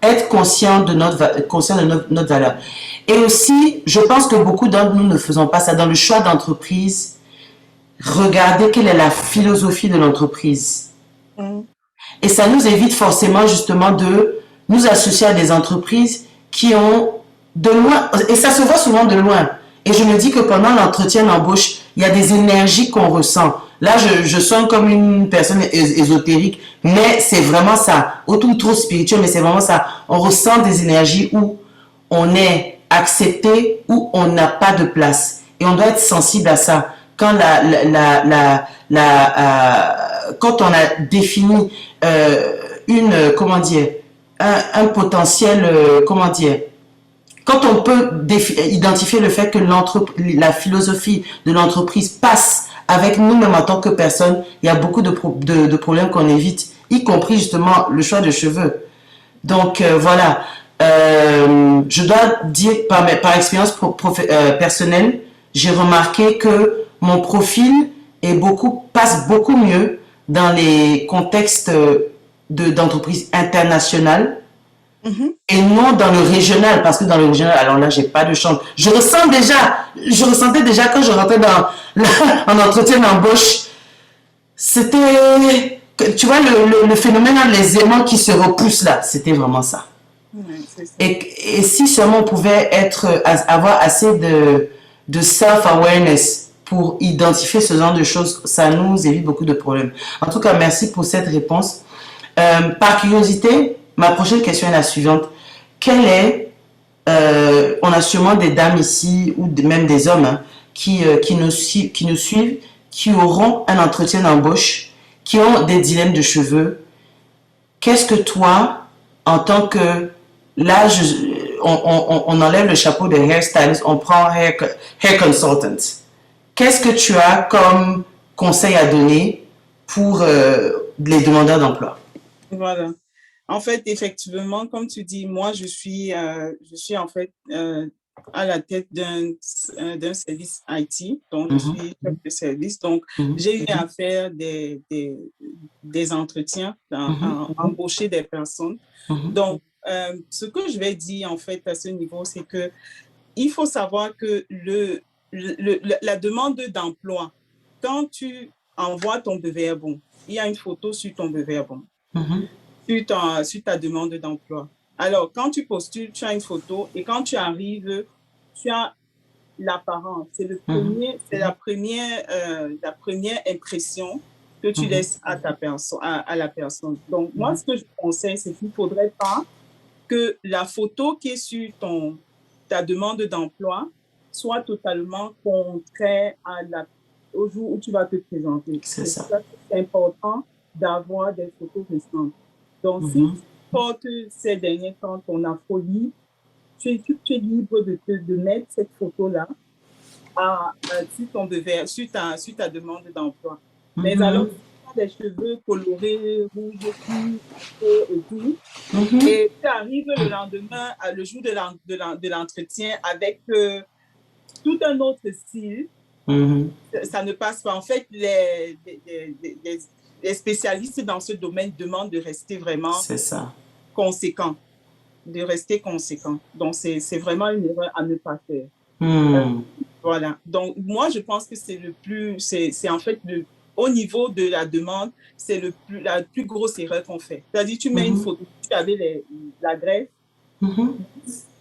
S1: être conscient de notre valeur. Et aussi, je pense que beaucoup d'entre nous ne faisons pas ça. Dans le choix d'entreprise, regardez quelle est la philosophie de l'entreprise. Et ça nous évite forcément justement de nous associer à des entreprises qui ont de loin, et ça se voit souvent de loin. Et je me dis que pendant l'entretien d'embauche, il y a des énergies qu'on ressent. Là, je sens comme une personne ésotérique, mais c'est vraiment ça. Autour trop spirituel, mais c'est vraiment ça. On ressent des énergies où on est accepté, où on n'a pas de place. Et on doit être sensible à ça. Quand quand on a défini comment dire, un potentiel, comment dire, quand on peut identifier le fait que la philosophie de l'entreprise passe avec nous-mêmes en tant que personne, il y a beaucoup de problèmes qu'on évite, y compris justement le choix de cheveux. Donc voilà, je dois dire par expérience personnelle, j'ai remarqué que mon profil passe beaucoup mieux dans les contextes d'entreprises internationales et non dans le régional, parce que dans le régional, alors là, j'ai pas de chance. Je ressentais déjà quand je rentrais en entretien d'embauche, c'était, tu vois, le phénomène, les aimants qui se repoussent là, c'était vraiment ça. Et si seulement on pouvait avoir assez de self-awareness pour identifier ce genre de choses, ça nous évite beaucoup de problèmes. En tout cas, merci pour cette réponse. Par curiosité, ma prochaine question est la suivante. On a sûrement des dames ici, ou même des hommes, hein, qui nous suivent, qui auront un entretien d'embauche, qui ont des dilemmes de cheveux. Qu'est-ce que toi, en tant que... Là, on enlève le chapeau de hairstylist, on prend hair consultant. Qu'est-ce que tu as comme conseil à donner pour les demandeurs d'emploi?
S2: Voilà. En fait, effectivement, comme tu dis, moi, je suis en fait à la tête d'un service IT, donc je suis chef de service. Donc, j'ai eu à faire des entretiens, à embaucher des personnes. Donc, ce que je vais dire en fait à ce niveau, c'est que il faut savoir que la demande d'emploi, quand tu envoies ton bewerbung, il y a une photo sur ton bewerbung, sur ta demande d'emploi. Alors, quand tu postules, tu as une photo et quand tu arrives, tu as l'apparence. C'est la première impression que tu laisses à la personne. Donc, moi, ce que je conseille, c'est qu'il ne faudrait pas que la photo qui est sur ta demande d'emploi soit totalement contraire au jour où tu vas te présenter.
S1: C'est ça.
S2: C'est important d'avoir des photos récentes. Donc, si tu portes ces derniers temps ton afro-libre, tu es libre de mettre cette photo-là sur ta demande d'emploi. Mais alors, tu as des cheveux colorés, rouges, et tout, et tu arrives le lendemain, le jour de l'entretien, avec tout un autre style, ça ne passe pas. En fait, les spécialistes dans ce domaine demandent de rester vraiment conséquents. De rester conséquent. Donc, c'est vraiment une erreur à ne pas faire. Voilà. Donc, moi, je pense que c'est en fait, au niveau de la demande, c'est la plus grosse erreur qu'on fait. C'est-à-dire, tu mets une photo, tu avais la greffe,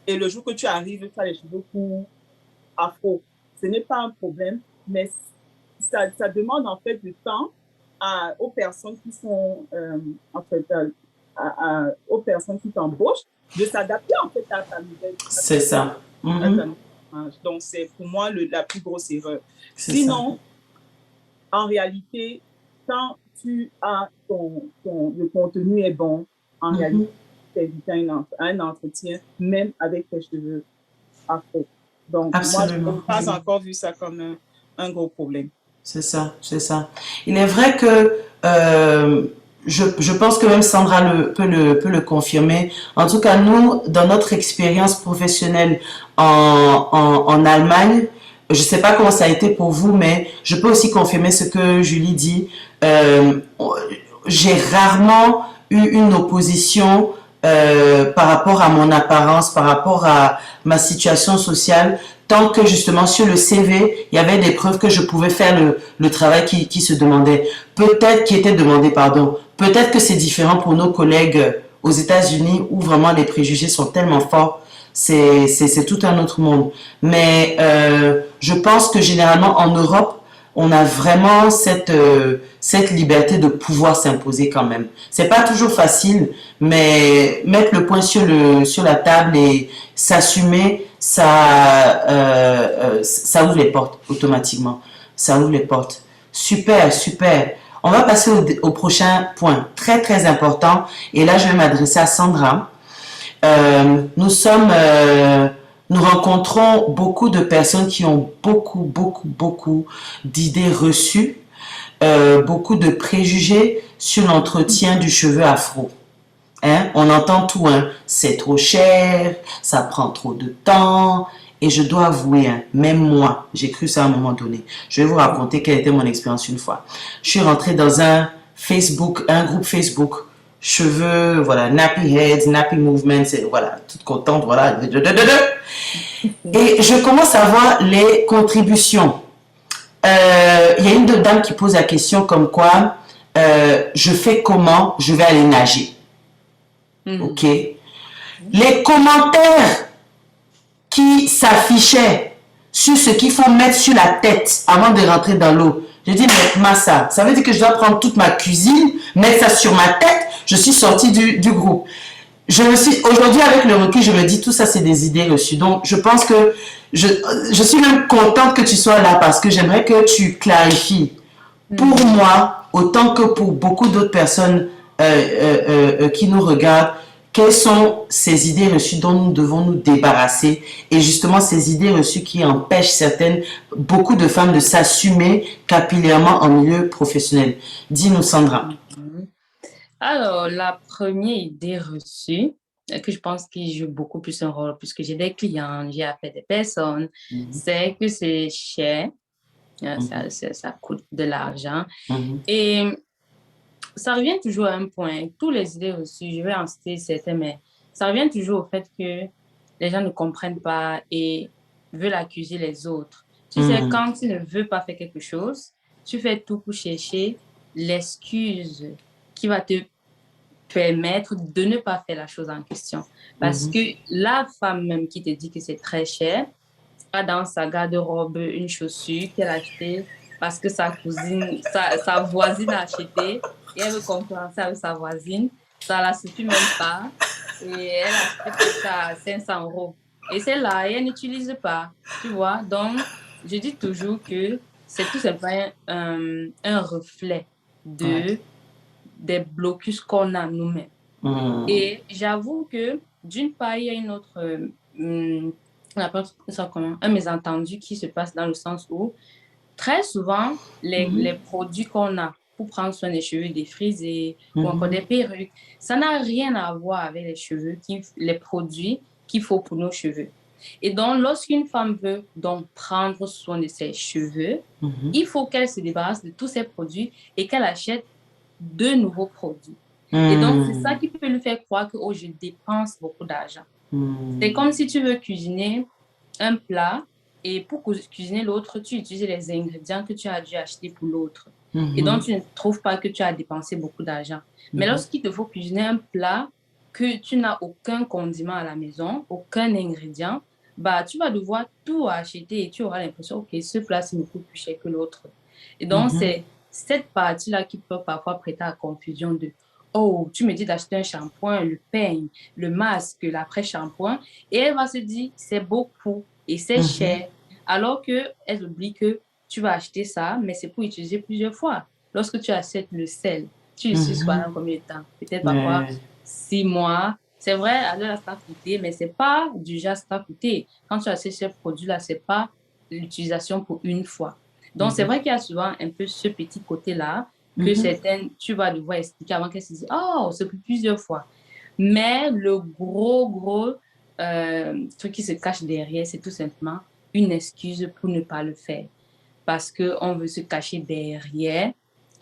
S2: et le jour que tu arrives, tu as les cheveux courts, afro. Ce n'est pas un problème, mais ça demande en fait du temps aux personnes qui sont, en fait, aux personnes qui t'embauchent, de s'adapter en fait à ta nouvelle.
S1: C'est ça.
S2: Donc, c'est pour moi la plus grosse erreur. Sinon, en réalité, quand tu as le contenu est bon, en réalité, tu évites un entretien, même avec tes cheveux afro. Donc, moi, je n'ai pas encore vu ça comme un gros problème.
S1: C'est ça, c'est ça. Il est vrai que je pense que même Sandra peut le confirmer. En tout cas, nous, dans notre expérience professionnelle en Allemagne, je sais pas comment ça a été pour vous, mais je peux aussi confirmer ce que Julie dit. J'ai rarement eu une opposition par rapport à mon apparence, par rapport à ma situation sociale, tant que justement sur le CV, il y avait des preuves que je pouvais faire le travail qui se demandait. Qui était demandé, pardon. Peut-être que c'est différent pour nos collègues aux États-Unis où vraiment les préjugés sont tellement forts. C'est tout un autre monde. Mais je pense que généralement en Europe, on a vraiment cette liberté de pouvoir s'imposer quand même. C'est pas toujours facile, mais mettre le point sur la table et s'assumer, ça ouvre les portes automatiquement. Ça ouvre les portes. Super, super. On va passer au prochain point, très très important. Et là, je vais m'adresser à Sandra. Nous rencontrons beaucoup de personnes qui ont beaucoup d'idées reçues, beaucoup de préjugés sur l'entretien du cheveu afro. Hein? On entend tout, hein? C'est trop cher, ça prend trop de temps. Et je dois avouer, hein, même moi, j'ai cru ça à un moment donné. Je vais vous raconter quelle était mon expérience une fois. Je suis rentrée dans un groupe Facebook, cheveux, voilà, nappy heads, nappy movements, voilà, toute contente, voilà. Et je commence à voir les contributions. Il y a une dame qui pose la question comme quoi, je fais comment, je vais aller nager. Ok. Les commentaires qui s'affichaient sur ce qu'il faut mettre sur la tête avant de rentrer dans l'eau. Je dis, mais Massa, ça veut dire que je dois prendre toute ma cuisine, mettre ça sur ma tête. Je suis sortie du groupe. Aujourd'hui, avec le recul, je me dis, tout ça, c'est des idées reçues. Donc, je pense que je suis même contente que tu sois là parce que j'aimerais que tu clarifies. Pour moi, autant que pour beaucoup d'autres personnes qui nous regardent, quelles sont ces idées reçues dont nous devons nous débarrasser et justement ces idées reçues qui empêchent beaucoup de femmes de s'assumer capillairement en milieu professionnel. Dis-nous, Sandra.
S3: Alors, la première idée reçue, que je pense qu'il joue beaucoup plus un rôle, puisque j'ai des clients, j'ai affaire des personnes, c'est que c'est cher, ça coûte de l'argent. Et ça revient toujours à un point. Tous les idées reçues, je vais en citer certains, mais ça revient toujours au fait que les gens ne comprennent pas et veulent accuser les autres. Tu sais, quand tu ne veux pas faire quelque chose, tu fais tout pour chercher l'excuse qui va te permettre de ne pas faire la chose en question. Parce que la femme même qui te dit que c'est très cher, a dans sa garde-robe une chaussure qu'elle a achetée parce que sa cousine, sa voisine a acheté et elle veut concurrencer avec sa voisine. Ça la suffit même pas. Et elle a acheté peut-être ça à 500 euros. Et celle-là, elle n'utilise pas. Tu vois? Donc, je dis toujours que c'est tout simplement un reflet
S1: Ouais.
S3: des blocus qu'on a nous-mêmes. Et j'avoue que d'une part, il y a une autre, on appelle ça comment? Un mésentendu qui se passe dans le sens où très souvent, les produits qu'on a pour prendre soin des cheveux défrisés ou encore des perruques, ça n'a rien à voir avec les cheveux, les produits qu'il faut pour nos cheveux. Et donc, lorsqu'une femme veut donc prendre soin de ses cheveux, il faut qu'elle se débarrasse de tous ces produits et qu'elle achète de nouveaux produits. Et donc, c'est ça qui peut lui faire croire que, oh, je dépense beaucoup d'argent. C'est comme si tu veux cuisiner un plat et pour cuisiner l'autre, tu utilises les ingrédients que tu as dû acheter pour l'autre. Et donc, tu ne trouves pas que tu as dépensé beaucoup d'argent. Mais lorsqu'il te faut cuisiner un plat que tu n'as aucun condiment à la maison, aucun ingrédient, bah, tu vas devoir tout acheter et tu auras l'impression, OK, ce plat, ça me coûte plus cher que l'autre. Et donc, c'est cette partie-là qui peut parfois prêter à confusion de oh, tu me dis d'acheter un shampoing, le peigne, le masque, l'après-shampoing, et elle va se dire, c'est beaucoup et c'est cher. Alors qu'elle oublie que tu vas acheter ça, mais c'est pour utiliser plusieurs fois. Lorsque tu achètes le sel, tu l'utilises pendant combien de temps? Peut-être parfois 6 mois. C'est vrai, alors la ça coûté, mais c'est pas du genre ça coûté. Quand tu achètes ce produit-là, c'est pas l'utilisation pour une fois. Donc, c'est vrai qu'il y a souvent un peu ce petit côté-là que certaines, tu vas devoir expliquer avant qu'elles se disent, oh, c'est pour plusieurs fois. Mais le gros truc qui se cache derrière, c'est tout simplement une excuse pour ne pas le faire. Parce qu'on veut se cacher derrière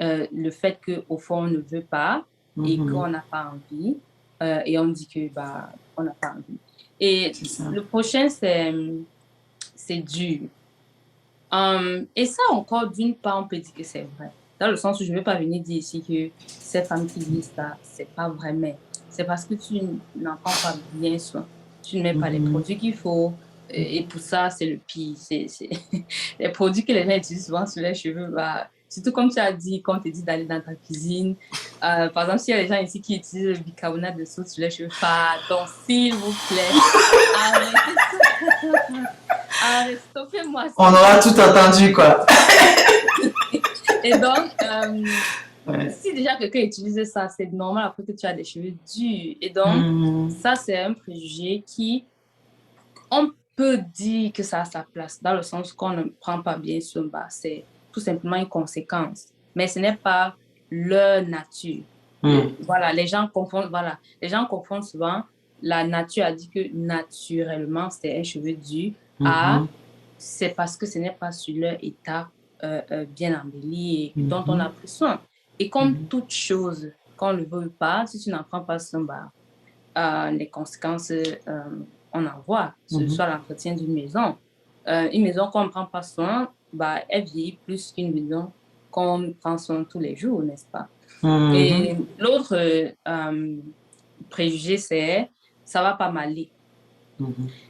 S3: le fait qu'au fond, on ne veut pas et qu'on n'a pas envie. Et on dit que, bah, on n'a pas envie. Et le prochain, c'est dur. Et ça encore, d'une part, on peut dire que c'est vrai. Dans le sens où je ne veux pas venir dire ici que ces femmes qui disent ça, c'est pas vrai, mais c'est parce que tu n'en prends pas bien soin. Tu ne mets pas les produits qu'il faut. Et pour ça, c'est le pire. C'est les produits que les gens utilisent souvent sur les cheveux. Bah, surtout comme tu as dit, quand on te dit d'aller dans ta cuisine. Par exemple, s'il y a des gens ici qui utilisent le bicarbonate de soude sur les cheveux, pardon, s'il vous plaît, arrêtez ça. Arrête, stoppez-moi ça.
S1: On aura tout entendu, quoi.
S3: Et donc, si déjà quelqu'un utilise ça, c'est normal après que tu as des cheveux durs. Et donc, ça, c'est un préjugé qui, on peut dire que ça a sa place, dans le sens qu'on ne prend pas bien soin. Bah, c'est tout simplement une conséquence. Mais ce n'est pas leur nature. Voilà, les gens confondent souvent. La nature a dit que naturellement, c'est un cheveu dur à c'est parce que ce n'est pas sur leur état bien embelli et dont on a pris soin. Et comme toute chose, qu'on ne le veut pas, si tu n'en prends pas soin, bah, les conséquences, on en voit, que ce soit l'entretien d'une maison. Une maison qu'on ne prend pas soin, bah, elle vieillit plus qu'une maison qu'on prend soin tous les jours, n'est-ce pas? Et l'autre préjugé, c'est ça va pas m'aller.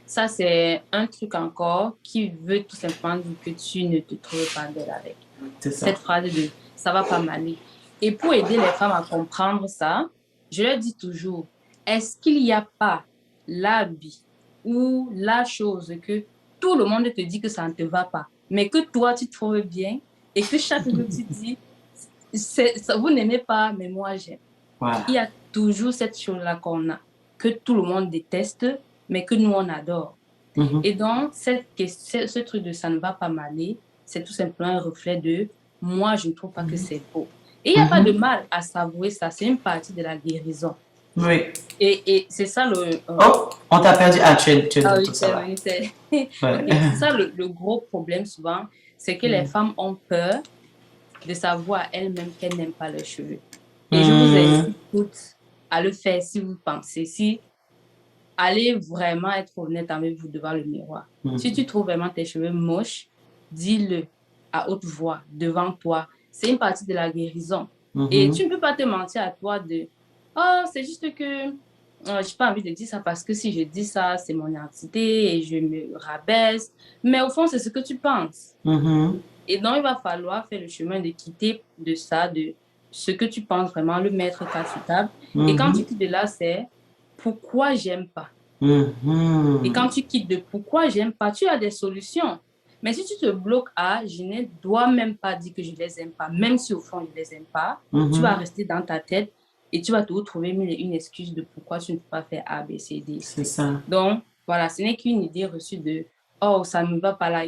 S3: Ça, c'est un truc encore qui veut tout simplement dire que tu ne te trouves pas belle avec. Cette phrase de « ça va pas m'aller ». Et pour aider les femmes à comprendre ça, je leur dis toujours, est-ce qu'il n'y a pas l'habit ou la chose que tout le monde te dit que ça ne te va pas, mais que toi, tu trouves bien et que chaque jour, tu dis, ça, vous n'aimez pas, mais moi, j'aime. Voilà. Il y a toujours cette chose-là qu'on a, que tout le monde déteste, mais que nous, on adore. Et donc, ce truc de ça ne va pas m'aller, c'est tout simplement un reflet de moi, je ne trouve pas que c'est beau. Et il n'y a pas de mal à s'avouer ça, c'est une partie de la guérison.
S1: Oui.
S3: Et c'est ça le...
S1: Oh, on t'a perdu. Ah, tu es
S3: ah,
S1: tout ça.
S3: Oui, c'est ça le gros problème souvent, c'est que les femmes ont peur de savoir elles-mêmes qu'elles n'aiment pas leurs cheveux. Et je vous incite toutes à le faire si vous pensez, si allez vraiment être honnête avec vous devant le miroir. Si tu trouves vraiment tes cheveux moches, dis-le à haute voix, devant toi. C'est une partie de la guérison. Et tu ne peux pas te mentir à toi de « Oh, c'est juste que je n'ai pas envie de dire ça parce que si je dis ça, c'est mon identité et je me rabaisse. » Mais au fond, c'est ce que tu penses. Et donc, il va falloir faire le chemin de quitter de ça, de ce que tu penses vraiment, le mettre carte sur table. Et quand tu quittes de là, c'est pourquoi j'aime pas. Et quand tu quittes de pourquoi j'aime pas, tu as des solutions. Mais si tu te bloques à je ne dois même pas dire que je les aime pas, même si au fond je les aime pas, tu vas rester dans ta tête et tu vas te trouver une excuse de pourquoi tu ne peux pas faire A, B, C, D.
S1: C'est ça.
S3: Donc, voilà, ce n'est qu'une idée reçue de oh, ça ne va pas là.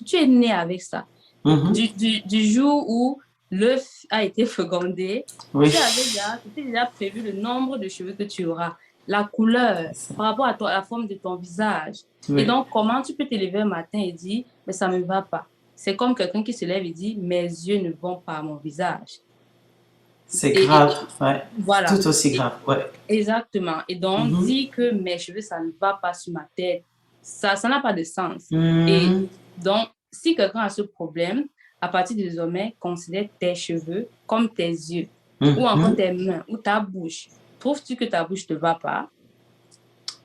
S3: Tu es né avec ça. Du jour où l'œuf a été fécondé, tu avais déjà prévu le nombre de cheveux que tu auras, la couleur par rapport à la forme de ton visage. Et donc, comment tu peux te lever un matin et dire, mais ça ne me va pas. C'est comme quelqu'un qui se lève et dit, mes yeux ne vont pas à mon visage.
S1: C'est grave, ouais.
S3: Voilà.
S1: Tout aussi grave, ouais.
S3: Exactement. Et donc, dire que mes cheveux, ça ne va pas sur ma tête, ça n'a pas de sens. Et donc, si quelqu'un a ce problème, à partir de désormais, considère tes cheveux comme tes yeux, ou encore tes mains, ou ta bouche. Trouves-tu que ta bouche ne te va pas?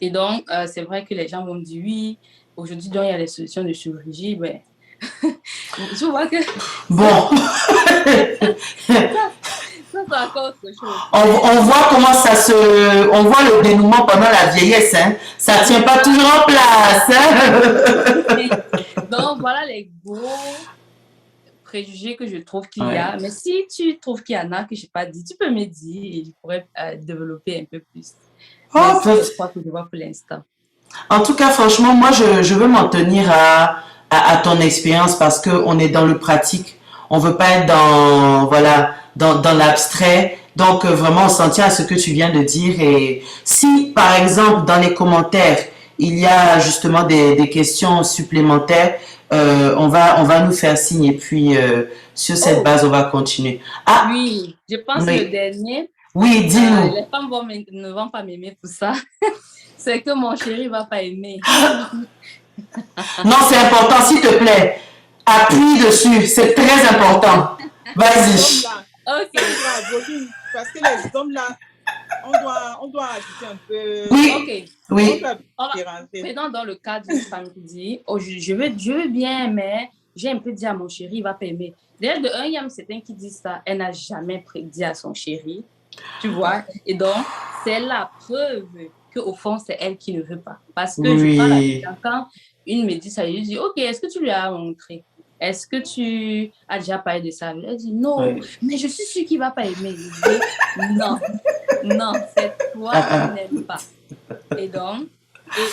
S3: Et donc, c'est vrai que les gens vont me dire, oui, aujourd'hui, donc, il y a les solutions de chirurgie. Ben, je vois que...
S1: Bon.
S3: Ça, c'est encore autre chose.
S1: On voit comment ça se... On voit le dénouement pendant la vieillesse. Hein. Ça ne tient pas toujours en place. Hein.
S3: Donc, voilà les gros préjugés que je trouve qu'il y a. Mais si tu trouves qu'il y en a que je n'ai pas dit, tu peux me dire et je pourrais développer un peu plus. Je crois que je vois pour l'instant.
S1: En tout cas, franchement, moi, je veux m'en tenir à ton expérience parce qu'on est dans le pratique. On ne veut pas être dans l'abstrait. Donc, vraiment, on s'en tient à ce que tu viens de dire. Et si, par exemple, dans les commentaires, il y a justement des questions supplémentaires, on va nous faire signe. Et puis, sur cette base, on va continuer.
S3: Ah, oui, je pense que le dernier...
S1: Oui, dis-nous.
S3: Les femmes ne vont pas m'aimer pour ça. C'est que mon chéri ne va pas aimer.
S1: Non, c'est important, s'il te plaît. Appuie dessus, c'est très important. Vas-y.
S2: Ok. Parce que les hommes là, on doit ajouter un peu.
S1: Oui.
S3: Ok.
S1: Oui.
S3: Maintenant, dans le cas d'une femme qui dit, oh, je veux bien, mais j'ai un peu dit à mon chéri, il ne va pas aimer. D'ailleurs, il y a certains qui disent ça, elle n'a jamais dit à son chéri. Tu vois? Et donc, c'est la preuve qu'au fond, c'est elle qui ne veut pas. Parce que je parle avec quelqu'un, une me dit ça, je lui dis, ok, est-ce que tu lui as montré? Est-ce que tu as déjà parlé de ça? Elle dit, non, mais je suis sûre qu'il ne va pas aimer. Je dis, non, c'est toi qui n'aimes pas. Et donc,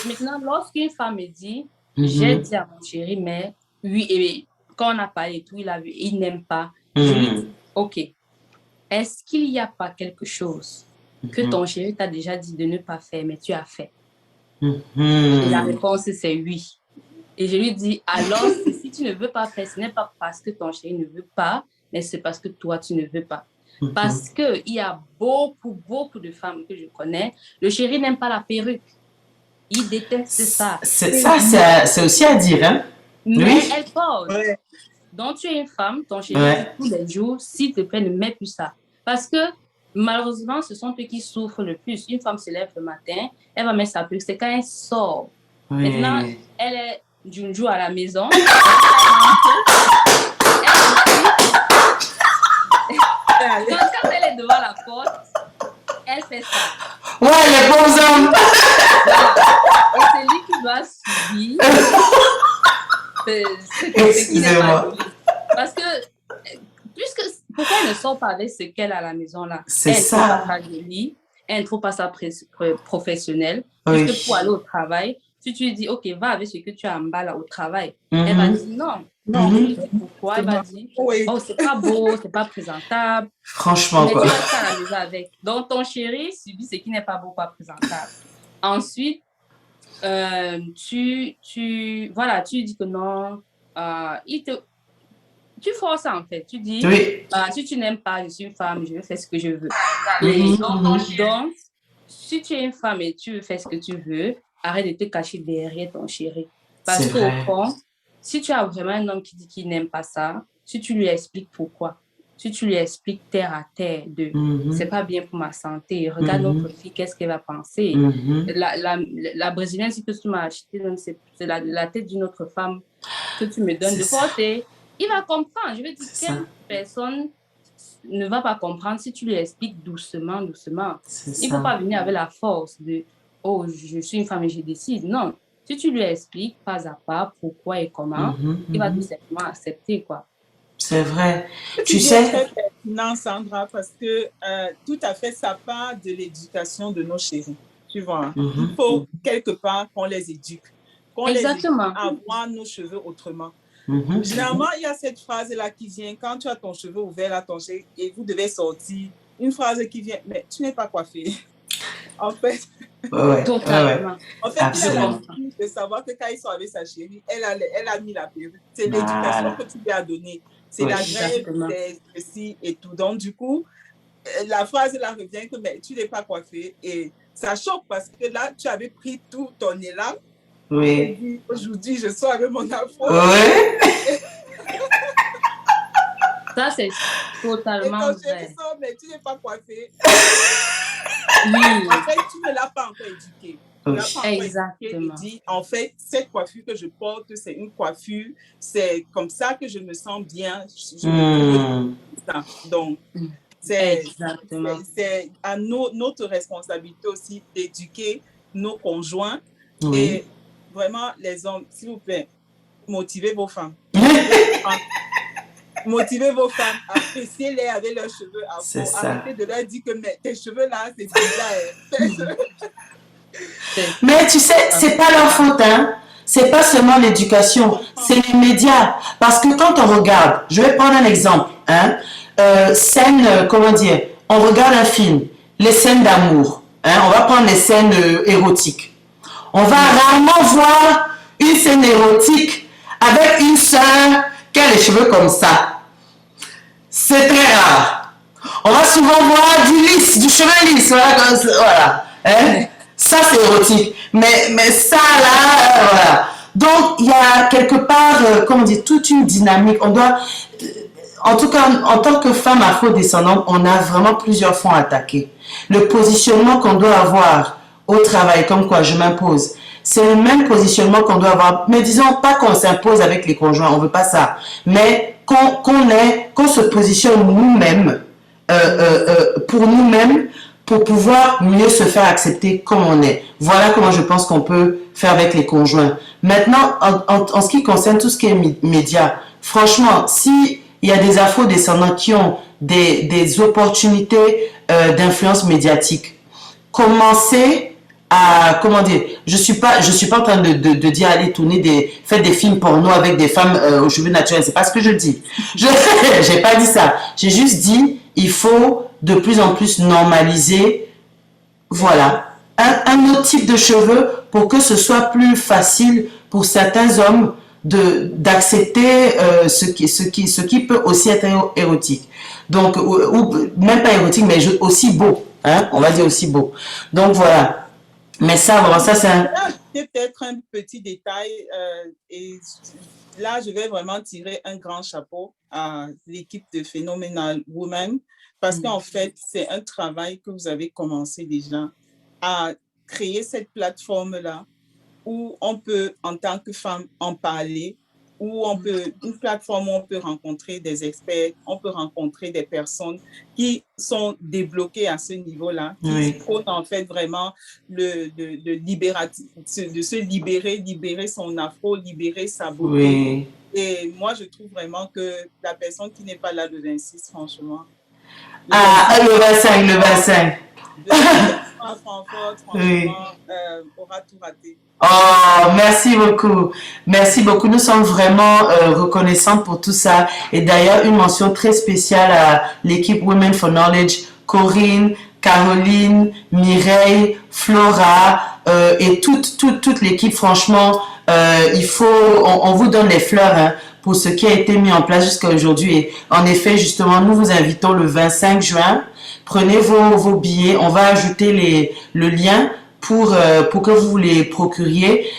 S3: maintenant, lorsqu'une femme me dit, j'ai dit à mon chéri, mais oui, et quand on a parlé et tout, il n'aime pas. Je lui dis, ok. Est-ce qu'il n'y a pas quelque chose que ton chéri t'a déjà dit de ne pas faire, mais tu as fait? Et la réponse, c'est oui. Et je lui dis, alors, si tu ne veux pas faire, ce n'est pas parce que ton chéri ne veut pas, mais c'est parce que toi, tu ne veux pas. Parce qu'il y a beaucoup de femmes que je connais, le chéri n'aime pas la perruque. Il déteste ça.
S1: C'est aussi à dire, hein?
S3: Mais elle pose. Ouais. Donc, tu es une femme, ton chéri dit tous les jours, s'il te plaît, ne mets plus ça. Parce que, malheureusement, ce sont eux qui souffrent le plus. Une femme se lève le matin, elle va mettre sa perruque. C'est quand elle sort. Maintenant, elle est d'un jour à la maison. Quand elle est devant la porte, elle fait ça.
S1: Ouais, les pauvres hommes.
S3: Et c'est lui qui doit subir. Excusez-moi. Parce que, pourquoi elle ne sort pas avec ce qu'elle a à la maison là?
S1: C'est ça.
S3: Elle ne trouve pas ça professionnel. Puisque pour aller au travail, si tu lui dis, ok, va avec ce que tu as en bas là au travail, elle va dire non. Pourquoi? Elle va dire, oh, c'est pas beau, c'est pas présentable.
S1: Franchement,
S3: mais
S1: quoi.
S3: tu restes à la maison avec. Donc, ton chéri subit ce qui n'est pas beau, pas présentable. Ensuite, tu dis que non, tu forces en fait, tu dis, si tu n'aimes pas, je suis une femme, je veux faire ce que je veux. Donc, si tu es une femme et tu veux faire ce que tu veux, arrête de te cacher derrière ton chéri. Parce qu'au fond, si tu as vraiment un homme qui dit qu'il n'aime pas ça, si tu lui expliques pourquoi, si tu lui expliques terre à terre de c'est pas bien pour ma santé, regarde notre fille, qu'est-ce qu'elle va penser. La brésilienne, si que tu m'as acheté, c'est la tête d'une autre femme que tu me donnes de porter, il va comprendre. Je veux dire, quelle personne ne va pas comprendre si tu lui expliques doucement. Il ne faut pas venir avec la force de « Oh, je suis une femme et je décide ». Non. Si tu lui expliques pas à pas pourquoi et comment, il va tout simplement accepter, quoi.
S1: C'est vrai.
S2: Tu sais... très pertinent, Sandra, parce que tout à fait, ça part de l'éducation de nos chéris. Tu vois, il faut quelque part qu'on les éduque. Qu'on les éduque à voir nos cheveux autrement. Généralement, il y a cette phrase-là qui vient, quand tu as ton cheveu ouvert, là, ton chéri, et vous devez sortir, une phrase qui vient, mais tu n'es pas coiffée. En fait,
S3: totalement.
S2: En fait, il a envie de savoir que quand ils sont avec sa chérie, elle a mis la perruque. C'est l'éducation que tu lui as donnée. C'est la grève, c'est ceci et tout. Donc, du coup, la phrase là revient que mais tu n'es pas coiffée. Et ça choque parce que là, tu avais pris tout ton élan. Oui. Aujourd'hui, je sors avec mon afro.
S1: Oui.
S3: Ça, c'est totalement vrai.
S2: Et quand je mais tu n'es pas coiffée.
S3: Oui.
S2: En fait, tu ne l'as pas encore éduqué.
S3: Exactement.
S2: Dit, en fait, cette coiffure que je porte, c'est une coiffure, c'est comme ça que je me sens bien. Donc, c'est à notre responsabilité aussi d'éduquer nos conjoints. Et vraiment, les hommes, s'il vous plaît, motivez vos femmes. Motivez vos femmes, appréciez-les avec leurs cheveux afro. Arrêtez de leur dire que mais, tes cheveux là, c'est bizarre.
S1: Mais tu sais, c'est pas leur faute, hein. C'est pas seulement l'éducation, c'est les médias. Parce que quand on regarde, je vais prendre un exemple, hein, comment dire, on regarde un film, les scènes d'amour, hein, on va prendre les scènes érotiques. On va rarement voir une scène érotique avec une sœur qui a les cheveux comme ça. C'est très rare. On va souvent voir du cheveu lisse, voilà. Hein? Ça, c'est érotique. Mais ça, là, voilà. Donc, il y a quelque part, comment dire, toute une dynamique. On doit, en tout cas, en tant que femme afro-descendante, on a vraiment plusieurs fronts à attaquer. Le positionnement qu'on doit avoir au travail, comme quoi je m'impose, c'est le même positionnement qu'on doit avoir. Mais disons pas qu'on s'impose avec les conjoints, on veut pas ça. Mais qu'on se positionne nous-mêmes, pour nous-mêmes, pour pouvoir mieux se faire accepter comme on est. Voilà comment je pense qu'on peut faire avec les conjoints. Maintenant, en ce qui concerne tout ce qui est médias, franchement, s'il y a des afro-descendants qui ont des opportunités d'influence médiatique, commencez à, comment dire, je suis pas en train de dire allez tourner faites des films porno avec des femmes aux cheveux naturels, c'est pas ce que je dis. J'ai pas dit ça. J'ai juste dit, il faut de plus en plus normaliser, voilà, un autre type de cheveux pour que ce soit plus facile pour certains hommes d'accepter ce qui peut aussi être érotique. Donc, ou même pas érotique, mais aussi beau, hein, on va dire aussi beau. Donc voilà. Mais ça, vraiment, ça c'est un...
S2: Peut-être un petit détail, et là, je vais vraiment tirer un grand chapeau à l'équipe de Phenomenal Women, parce qu'en fait, c'est un travail que vous avez commencé déjà à créer cette plateforme-là où on peut, en tant que femme, en parler, où on peut, une plateforme où on peut rencontrer des experts, on peut rencontrer des personnes qui sont débloquées à ce niveau-là, qui prônent en fait vraiment de se libérer son afro, libérer sa beauté.
S1: Oui.
S2: Et moi, je trouve vraiment que la personne qui n'est pas là le 26, franchement.
S1: Le 25.
S2: À Francfort, franchement, aura tout raté.
S1: Oh, merci beaucoup. Merci beaucoup. Nous sommes vraiment reconnaissants pour tout ça. Et d'ailleurs, une mention très spéciale à l'équipe Women for Knowledge, Corinne, Caroline, Mireille, Flora et toute l'équipe. Franchement, on vous donne les fleurs, hein, pour ce qui a été mis en place jusqu'à aujourd'hui. Et en effet, justement, nous vous invitons le 25 juin. Prenez vos billets. On va ajouter le lien pour que vous les procuriez.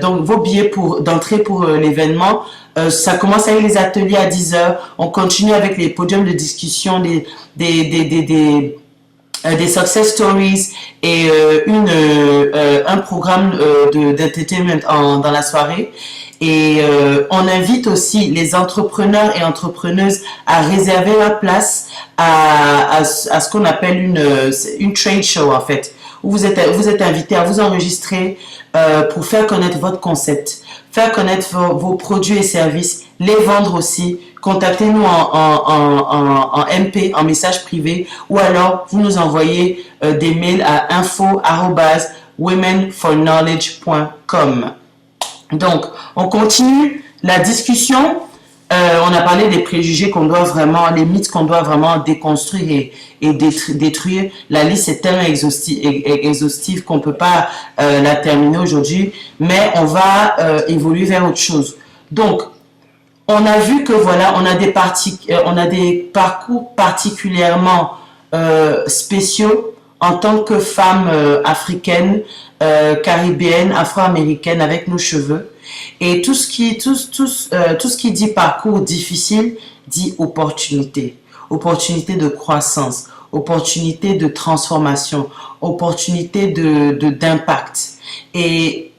S1: Donc, vos billets d'entrée pour l'événement. Ça commence avec les ateliers à 10 heures. On continue avec les podiums de discussion, des success stories et un programme d'entertainment d'entertainment dans la soirée. Et on invite aussi les entrepreneurs et entrepreneuses à réserver leur place à ce qu'on appelle une trade show, en fait, où vous êtes invité à vous enregistrer pour faire connaître votre concept, faire connaître vos produits et services, les vendre aussi. Contactez-nous en MP, en message privé, ou alors vous nous envoyez des mails à info@womenforknowledge.com. Donc, on continue la discussion. On a parlé des préjugés qu'on doit vraiment, les mythes qu'on doit vraiment déconstruire et détruire. La liste est tellement exhaustive qu'on ne peut pas la terminer aujourd'hui, mais on va évoluer vers autre chose. Donc, on a vu que voilà, on a des parcours particulièrement spéciaux en tant que femmes africaines, caribéennes, afro-américaines avec nos cheveux. Et tout ce qui dit parcours difficile dit opportunité. Opportunité de croissance, opportunité de transformation, opportunité d'impact. Et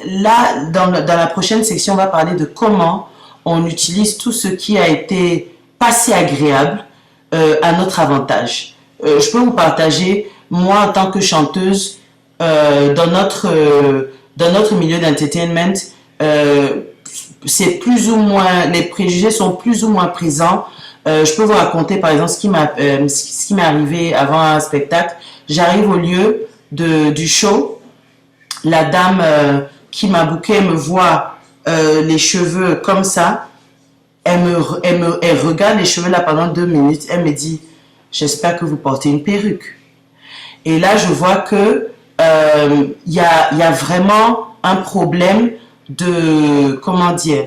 S1: là, dans la prochaine section, on va parler de comment on utilise tout ce qui a été pas si agréable à notre avantage. Je peux vous partager, moi, en tant que chanteuse, dans notre milieu d'entertainment, c'est plus ou moins, les préjugés sont plus ou moins présents. Je peux vous raconter, par exemple, ce qui m'est arrivé avant un spectacle. J'arrive au lieu du show. La dame qui m'a booké me voit les cheveux comme ça. Elle regarde les cheveux là pendant 2 minutes. Elle me dit, j'espère que vous portez une perruque. Et là, je vois que y a vraiment un problème comment dire,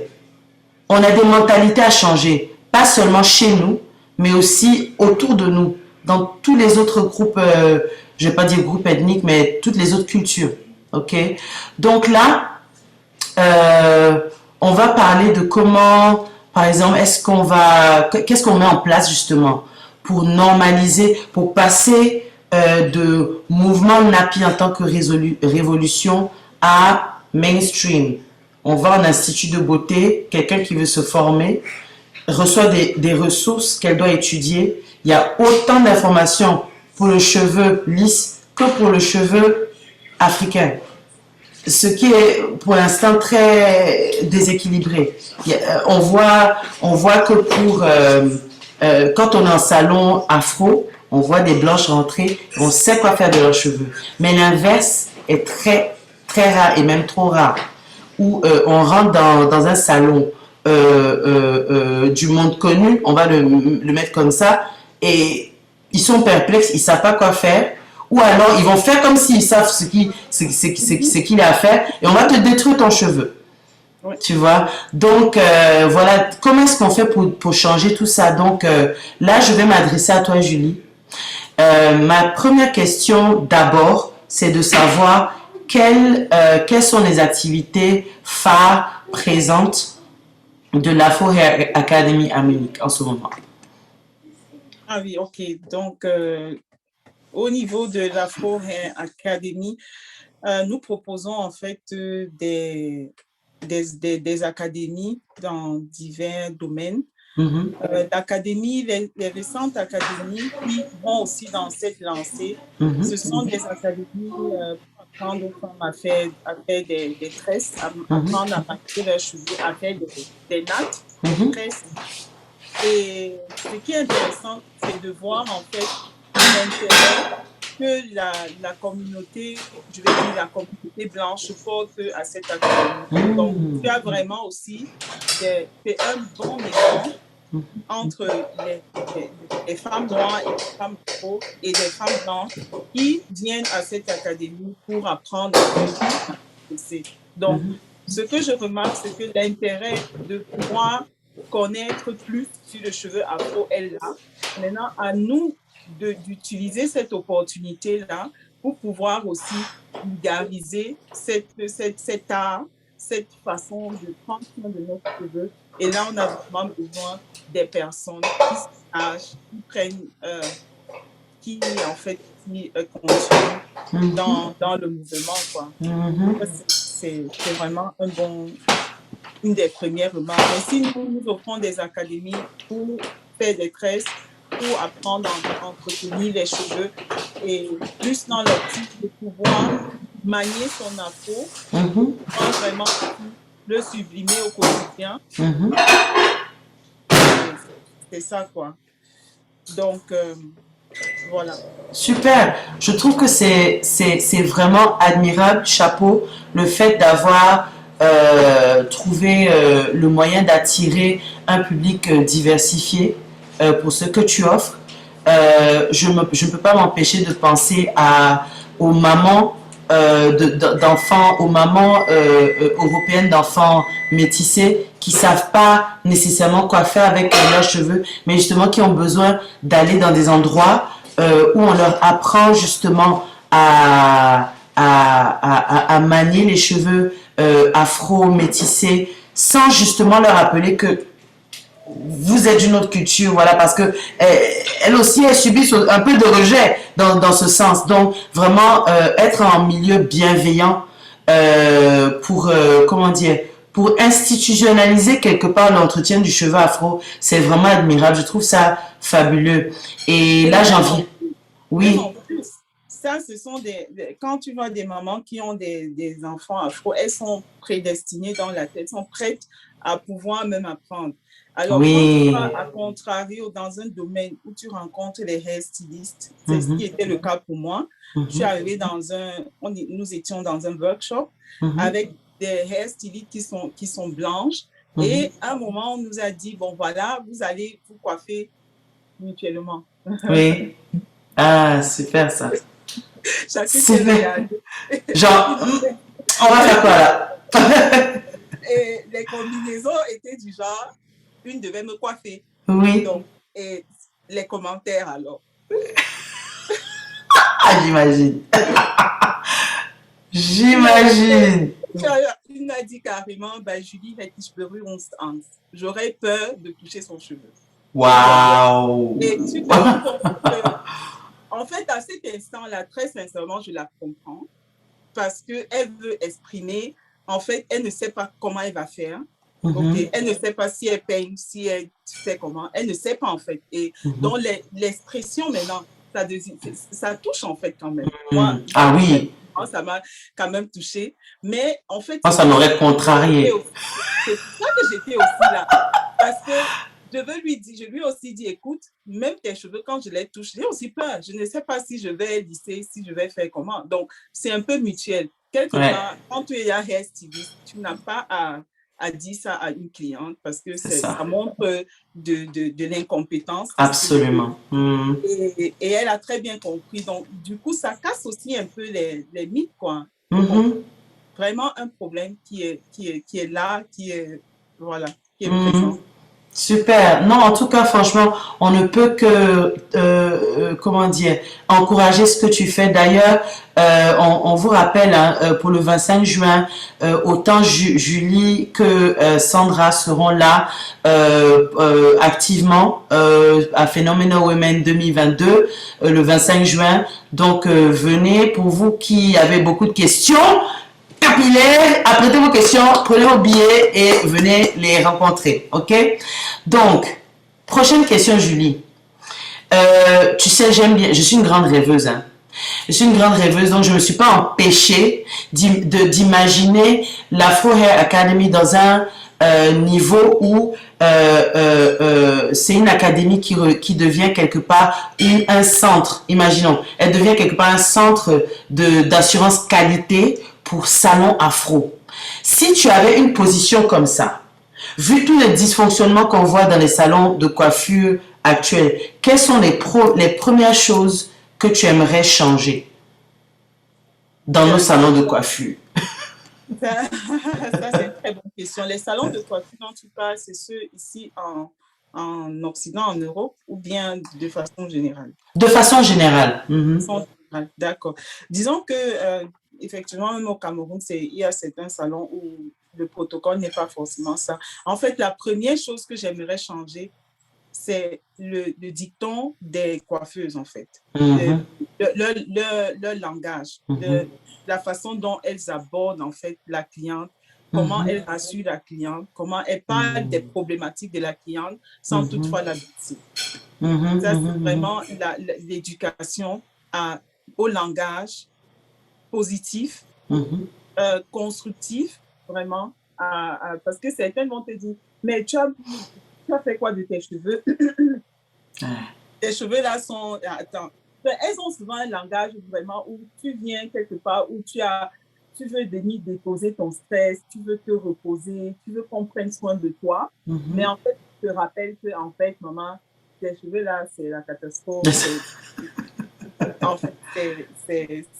S1: on a des mentalités à changer, pas seulement chez nous, mais aussi autour de nous, dans tous les autres groupes, je vais pas dire groupes ethniques, mais toutes les autres cultures, ok? Donc là, on va parler de comment, par exemple, qu'est-ce qu'on met en place justement pour normaliser, pour passer de mouvement nappy en tant que révolution à mainstream. On va en institut de beauté, quelqu'un qui veut se former reçoit des ressources qu'elle doit étudier. Il y a autant d'informations pour le cheveu lisse que pour le cheveu africain. Ce qui est pour l'instant très déséquilibré. On voit que quand on est en salon afro, on voit des blanches rentrer, on sait quoi faire de leurs cheveux. Mais l'inverse est très, très rare et même trop rare. Où on rentre dans un salon du monde connu, on va le mettre comme ça, et ils sont perplexes, ils ne savent pas quoi faire. Ou alors, ils vont faire comme s'ils savent ce qu'il y a à faire, et on va te détruire ton cheveu. Oui. Tu vois? Donc, voilà, comment est-ce qu'on fait pour changer tout ça? Donc, là, je vais m'adresser à toi, Julie. Ma première question, d'abord, c'est de savoir quelles sont les activités phares présentes de l'Afro Hair Academy à Munich en ce moment.
S2: Ah oui, ok. Donc, au niveau de l'Afro Hair Academy, nous proposons en fait des académies dans divers domaines. L'académie, les récentes académies qui vont aussi dans cette lancée, ce sont des académies pour apprendre aux femmes à faire des tresses, à apprendre à maquiller leurs cheveux, à faire des nattes, des tresses. Et ce qui est intéressant, c'est de voir en fait l'intérêt que la communauté, je vais dire la communauté blanche porte à cette académie. Donc, tu as vraiment aussi fait un bon exemple entre les femmes noires et les femmes afro et les femmes blanches qui viennent à cette académie pour apprendre à faire. Donc, ce que je remarque, c'est que l'intérêt de pouvoir connaître plus sur le cheveu afro est là. Maintenant, à nous d'utiliser cette opportunité-là pour pouvoir aussi vulgariser cet art, cette façon de prendre soin de nos cheveux. Et là, on a vraiment besoin des personnes qui sachent, qui prennent, qui en fait, qui continuent dans le mouvement, quoi. C'est vraiment une des premières remarques. Mais si nous offrons des académies pour faire des tresses, pour apprendre à entretenir les cheveux et plus dans l'optique de pouvoir manier son afro, vraiment le sublimer au quotidien. C'est ça, quoi. Donc, voilà.
S1: Super. Je trouve que c'est vraiment admirable, chapeau, le fait d'avoir trouvé le moyen d'attirer un public diversifié pour ce que tu offres. Je ne peux pas m'empêcher de penser aux mamans d'enfants, aux mamans européennes d'enfants métissés qui savent pas nécessairement quoi faire avec leurs cheveux, mais justement qui ont besoin d'aller dans des endroits où on leur apprend justement à manier les cheveux afro-métissés sans justement leur rappeler que vous êtes d'une autre culture, voilà, parce que elle aussi, elle subit un peu de rejet dans ce sens. Donc, vraiment, être en milieu bienveillant pour, comment dire, pour institutionnaliser quelque part l'entretien du cheveu afro, c'est vraiment admirable. Je trouve ça fabuleux. Et là, j'en viens. Oui.
S2: Ça, ce sont quand tu vois des mamans qui ont des enfants afro, elles sont prédestinées dans la tête, sont prêtes à pouvoir même apprendre. Alors, quand tu vas à contrario dans un domaine où tu rencontres les hair stylistes, c'est ce qui était le cas pour moi. Je suis arrivée nous étions dans un workshop avec des hair stylistes qui sont blanches. Et à un moment, on nous a dit, bon voilà, vous allez vous coiffer mutuellement.
S1: Oui. Ah, super ça.
S2: Super.
S1: Genre, on va faire quoi là?
S2: Et les combinaisons étaient du genre, une devait me coiffer.
S1: Oui.
S2: Donc, et les commentaires alors.
S1: Ah, j'imagine. J'imagine.
S2: Il m'a dit carrément, bah, Julie, ich berühre uns Angst. J'aurais peur de toucher son cheveu.
S1: Waouh.
S2: Et tu te rends compte que, en fait, à cet instant-là, très sincèrement, je la comprends parce qu'elle veut exprimer. En fait, elle ne sait pas comment elle va faire. Okay. Elle ne sait pas si elle peigne, si elle fait comment. Elle ne sait pas, en fait. Et donc, l'expression, maintenant, ça touche, en fait, quand même. Moi,
S1: ah oui.
S2: Ça m'a quand même touchée. Mais, en fait...
S1: ça m'aurait contrarié.
S2: C'est pour ça que j'étais aussi là. Parce que je lui ai aussi dit, écoute, même tes cheveux, quand je les touche, j'ai aussi peur. Je ne sais pas si je vais lisser, si je vais faire comment. Donc, c'est un peu mutuel. Quelque part, quand tu es un hair stylist, tu n'as pas à dire ça à une cliente parce que ça montre de l'incompétence.
S1: Absolument.
S2: Et elle a très bien compris. Donc, du coup, ça casse aussi un peu les mythes, quoi. Vraiment un problème qui est là, qui est présent.
S1: Super. Non, en tout cas, franchement, on ne peut que, comment dire, encourager ce que tu fais. D'ailleurs, on vous rappelle, pour le 25 juin, autant Julie que Sandra seront là activement à Phenomenal Women 2022, le 25 juin. Donc, venez, pour vous qui avez beaucoup de questions, capillaires, apprêtez vos questions, prenez vos billets et venez les rencontrer, ok? Donc, prochaine question, Julie. Tu sais, j'aime bien, je suis une grande rêveuse, hein. Je suis une grande rêveuse, donc je ne me suis pas empêchée d'imaginer l'Afro Hair Academy dans un niveau où c'est une académie qui devient quelque part un centre, imaginons, elle devient quelque part un centre d'assurance qualité pour salon afro. Si tu avais une position comme ça, vu tous les dysfonctionnements qu'on voit dans les salons de coiffure actuels, quelles sont les premières choses que tu aimerais changer dans nos salons de coiffure?
S2: Ça c'est une très bonne question. Les salons de coiffure dont tu parles, c'est ceux ici en Occident, en Europe, ou bien de façon générale?
S1: De façon générale.
S2: général. D'accord. Disons que, effectivement, même au Cameroun, il y a certains salons où le protocole n'est pas forcément ça. En fait, la première chose que j'aimerais changer, c'est le dicton des coiffeuses, en fait.
S1: Mhm.
S2: Le langage,
S1: Mhm.
S2: la façon dont elles abordent, en fait, la cliente, comment
S1: Mhm.
S2: elles rassurent la cliente, comment elles parlent des problématiques de la cliente sans
S1: Mhm.
S2: toutefois la blesser.
S1: Mhm.
S2: Ça, c'est
S1: Mhm.
S2: vraiment l'éducation au langage positif,
S1: Mhm.
S2: constructif, vraiment, parce que certains vont te dire, mais tu as fait quoi de tes cheveux?
S1: Ah.
S2: Tes cheveux là sont... Attends. Mais elles ont souvent un langage vraiment où tu viens quelque part, où tu veux venir déposer ton stress, tu veux te reposer, tu veux qu'on prenne soin de toi. Mais
S1: Mhm.
S2: en fait, tu te rappelles que, en fait, maman, tes cheveux là, c'est la catastrophe. En fait,